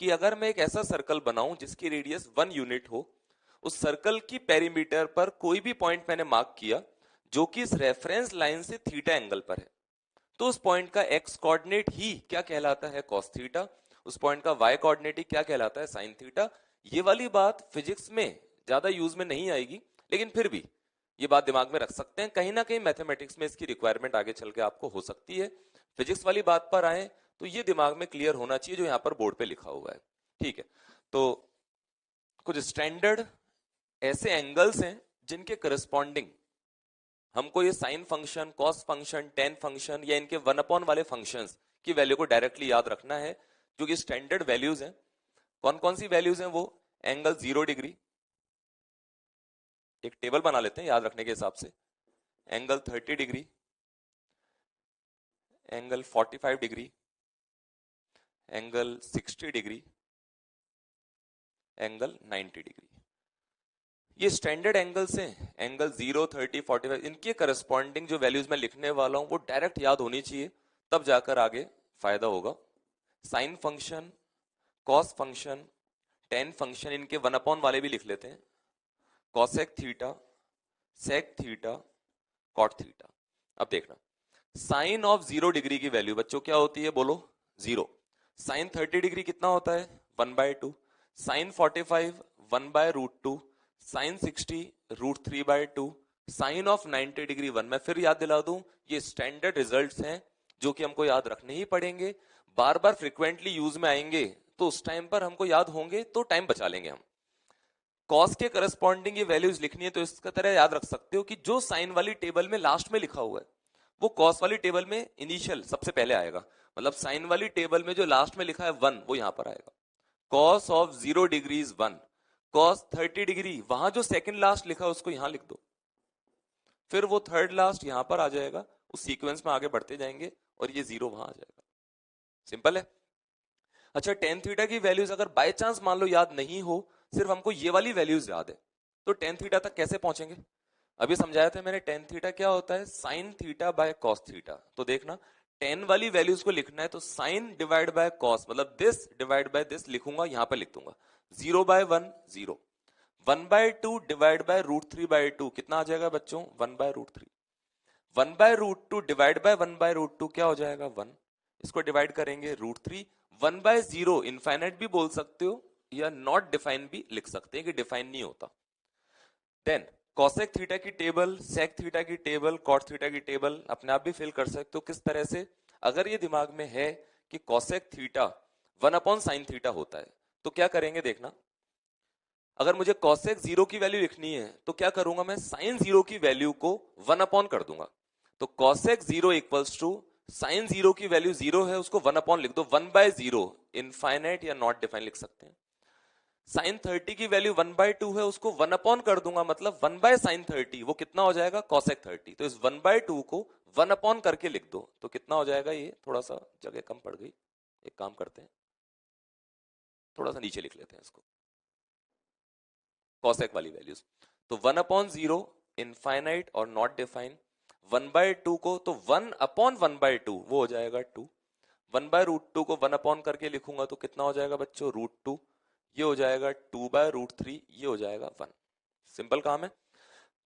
कि अगर मैं एक ऐसा सर्कल बनाऊं जिसकी रेडियस 1 यूनिट हो, उस सर्कल की पेरीमीटर पर कोई भी पॉइंट मैंने मार्क किया जो कि इस रेफरेंस लाइन से थीटा एंगल पर है, तो उस पॉइंट का एक्स कोऑर्डिनेट ही क्या कहलाता है कॉस थीटा, उस पॉइंट का वाई कोऑर्डिनेट ही क्या कहलाता है साइन थीटा। ये वाली बात फिजिक्स में ज्यादा यूज में नहीं आएगी, लेकिन फिर भी ये बात दिमाग में रख सकते हैं, कहीं ना कहीं मैथमेटिक्स में इसकी रिक्वायरमेंट आगे चल के आपको हो सकती है। फिजिक्स वाली बात पर आए तो ये दिमाग में क्लियर होना चाहिए जो यहाँ पर बोर्ड पे लिखा हुआ है। ठीक है, तो कुछ स्टैंडर्ड ऐसे एंगल्स हैं जिनके करस्पॉन्डिंग हमको ये sign function, cos function, tan function या इनके 1 वाले फंक्शंस की वैल्यू को डायरेक्टली याद रखना है, जो कि स्टैंडर्ड वैल्यूज हैं। कौन कौन सी वैल्यूज हैं वो, एंगल 0 डिग्री, एक टेबल बना लेते हैं याद रखने के हिसाब से, angle 30 degree, angle 45 degree, angle 60 degree, angle 90 degree. ये स्टैंडर्ड एंगल्स हैं, एंगल 0, 30, 45, इनके करस्पॉन्डिंग जो वैल्यूज मैं लिखने वाला हूं वो डायरेक्ट याद होनी चाहिए, तब जाकर आगे फायदा होगा। Sine function, cos function, tan function, इनके 1 वाले भी लिख लेते हैं, cosec theta, sec theta, cot theta. अब देखना, साइन ऑफ 0 डिग्री की वैल्यू बच्चों क्या होती है बोलो, 0। साइन 30 डिग्री कितना होता है 1/2, sine 45 1/√2, sine 60 √3/2, sine of 90 degree 1। मैं फिर याद दिला दूं, ये स्टैंडर्ड रिजल्ट्स हैं जो कि हमको याद रखने ही पड़ेंगे, बार बार फ्रिक्वेंटली यूज में आएंगे तो उस टाइम पर हमको याद होंगे तो टाइम बचा लेंगे हम। कॉस के करस्पॉन्डिंग ये वैल्यूज लिखनी है तो इसका तरह याद रख सकते हो कि जो साइन वाली टेबल में लास्ट में लिखा हुआ है वो कॉस वाली टेबल में इनिशियल सबसे पहले आएगा, मतलब साइन वाली टेबल में जो लास्ट में लिखा है 1 वो यहां पर आएगा। Cos of 0 degree is 1, cos 30 degree वहां जो सेकंड लास्ट लिखा है उसको यहां लिख दो, फिर वो थर्ड लास्ट यहां पर आ जाएगा, उस सीक्वेंस में आगे बढ़ते जाएंगे और ये 0 वहां आ जाएगा। सिंपल है। अच्छा, टेन थीटा की वैल्यूज अगर बाय चांस मान लो याद नहीं हो, सिर्फ हमको ये वाली वैल्यूज याद है, तो टेन थीटा तक कैसे पहुंचेंगे। अभी समझाया था मैंने, टेन थीटा क्या होता है sign theta by cos theta. तो देखना, टेन वाली वैल्यूज को लिखना है तो साइन डिवाइड बाय कॉस, मतलब दिस डिवाइड बाय दिस लिखूंगा, यहां पर लिख दूंगा 0/1 0, 1/2 डिवाइड बाय √3/2 कितना आ जाएगा बच्चों 1/√3, 1/√2 डिवाइड बाय 1/√2 क्या हो जाएगा 1, इसको डिवाइड करेंगे √3, 1/0 इनफाइनाइट भी बोल सकते हो या नॉट डिफाइन भी लिख सकते हैं कि डिफाइन नहीं होता। देन कॉसेक थीटा की टेबल, सेक थीटा की टेबल, कॉट थीटा की टेबल अपने आप भी फिल कर सकते हो। किस तरह से, अगर ये दिमाग में है कि कॉसेक थीटा 1/sin थीटा होता है तो क्या करेंगे देखना, अगर मुझे कॉसेक 0 की वैल्यू लिखनी है तो क्या करूंगा मैं साइन 0 की वैल्यू को 1 कर दूंगा, तो कॉसेक 0 इक्वल्स टू साइन 0 की वैल्यू 0 है उसको 1 लिख दो, 1/0 इनफाइनाइट या नॉट डिफाइन लिख सकते हैं। साइन 30 की वैल्यू 1/2 है उसको 1 कर दूंगा, मतलब 1/sin 30 वो कितना हो जाएगा कॉसेक 30, तो इस 1/2 को 1 करके लिख दो तो कितना हो जाएगा, ये थोड़ा सा जगह कम पड़ गई, एक काम करते हैं थोड़ा सा नीचे लिख लेते हैं इसको, कॉसेक वाली वैल्यूज, तो 1/0 इनफाइनाइट और नॉट डिफाइन, 1/2 को तो 1/1/2 वो हो जाएगा 2, 1/√2 को 1 करके लिखूंगा तो कितना हो जाएगा बच्चों √2, ये हो जाएगा 2/√3, ये हो जाएगा 1। सिंपल काम है।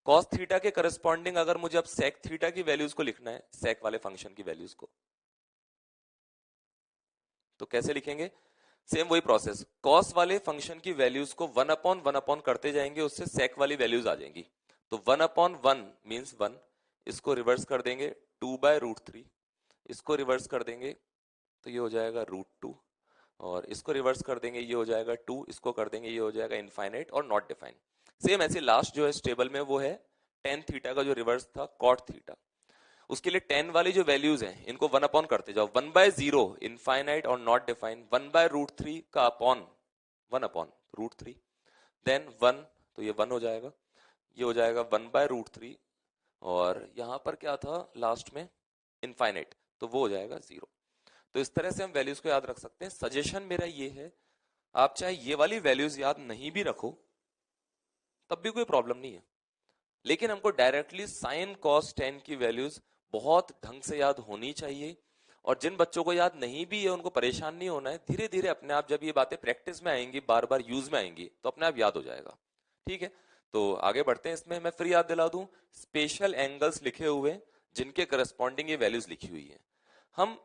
कॉस थीटा के करस्पॉन्डिंग अगर मुझे अब सेक थीटा की वैल्यूज को लिखना है, सेक वाले फंक्शन की वैल्यूज को, तो कैसे लिखेंगे, सेम वही प्रोसेस, कॉस वाले फंक्शन की वैल्यूज को 1/1 करते जाएंगे, उससे सेक वाली वैल्यूज आ जाएंगी, तो 1/1 मीन्स 1, इसको रिवर्स कर देंगे 2/√3, इसको रिवर्स कर देंगे तो ये हो जाएगा √2, और इसको रिवर्स कर देंगे ये हो जाएगा 2, इसको कर देंगे ये हो जाएगा इनफाइनाइट और नॉट डिफाइन। सेम ऐसे लास्ट जो है इस टेबल में वो है टेन थीटा का जो रिवर्स था कॉट थीटा, उसके लिए टेन वाली जो वैल्यूज हैं इनको 1 करते जाओ, 1/0 इनफाइनाइट और नॉट डिफाइन, 1/√3 का अपॉन 1/√3, देन 1, तो ये 1 हो जाएगा, ये हो जाएगा 1/√3, और यहां पर क्या था लास्ट में इनफाइनाइट, तो वो हो जाएगा 0। तो इस तरह से हम वैल्यूज को याद रख सकते हैं। सजेशन मेरा ये है, आप चाहे ये वाली वैल्यूज याद नहीं भी रखो तब भी कोई प्रॉब्लम नहीं है, लेकिन हमको डायरेक्टली साइन कॉस टेन की वैल्यूज बहुत ढंग से याद होनी चाहिए। और जिन बच्चों को याद नहीं भी है उनको परेशान नहीं होना है, धीरे धीरे अपने आप जब ये बातें प्रैक्टिस में आएंगी, बार बार यूज में आएंगी, तो अपने आप याद हो जाएगा। ठीक है, तो आगे बढ़ते हैं। इसमें मैं फिर याद दिला दूं, स्पेशल एंगल्स लिखे हुए जिनके करस्पॉन्डिंग ये वैल्यूज लिखी हुई है। हम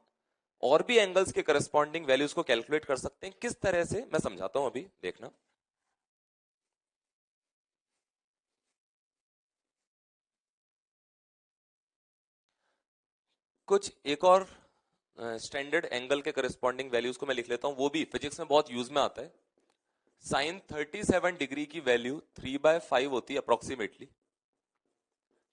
और भी एंगल्स के करस्पॉन्डिंग वैल्यूज को कैलकुलेट कर सकते हैं। किस तरह से, मैं समझाता हूं, अभी देखना। कुछ एक और स्टैंडर्ड एंगल के करस्पॉन्डिंग वैल्यूज को मैं लिख लेता हूं, वो भी फिजिक्स में बहुत यूज में आता है। साइन 37 डिग्री की वैल्यू 3/5 होती है अप्रोक्सीमेटली।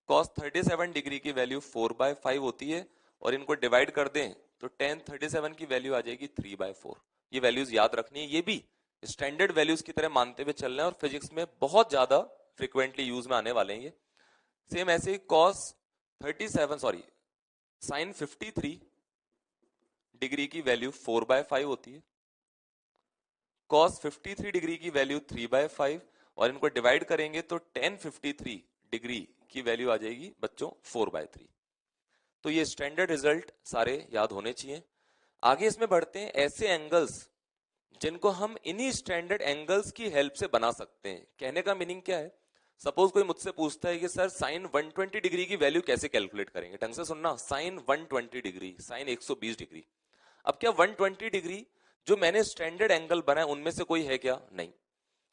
कॉस 37 डिग्री की वैल्यू 4/5 होती है, और इनको डिवाइड कर दें तो टेन 37 की वैल्यू आ जाएगी 3/4। ये वैल्यूज याद रखनी है, ये भी स्टैंडर्ड वैल्यूज की तरह मानते हुए चल रहे हैं और फिजिक्स में बहुत ज्यादा फ्रिक्वेंटली यूज में आने वाले हैं ये। सेम ऐसे ही कॉस 37 सॉरी साइन 53 डिग्री की वैल्यू 4/5 होती है। कॉस 53 डिग्री की वैल्यू 3/5, और इनको डिवाइड करेंगे तो टेन 53 डिग्री की वैल्यू आ जाएगी बच्चों 4/3। तो ये स्टैंडर्ड रिजल्ट सारे याद होने चाहिए। आगे इसमें बढ़ते हैं, ऐसे एंगल्स जिनको हम इन्हीं स्टैंडर्ड एंगल्स की हेल्प से बना सकते हैं। कहने का मीनिंग क्या है, सपोज कोई मुझसे पूछता है कि सर साइन 120 डिग्री की वैल्यू कैसे कैलकुलेट करेंगे। ढंग से सुनना, साइन 120 डिग्री, साइन 120 डिग्री। अब क्या 120 डिग्री जो मैंने स्टैंडर्ड एंगल बनाए उनमें से कोई है क्या? नहीं,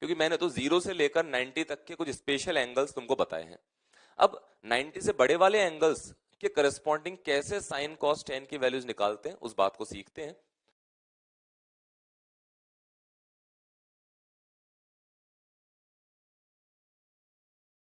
क्योंकि मैंने तो 0 से लेकर 90 तक के कुछ स्पेशल एंगल्स तुमको बताए हैं। अब 90 से बड़े वाले एंगल्स के करस्पॉन्डिंग कैसे साइन कॉस टेन की वैल्यूज निकालते हैं, उस बात को सीखते हैं।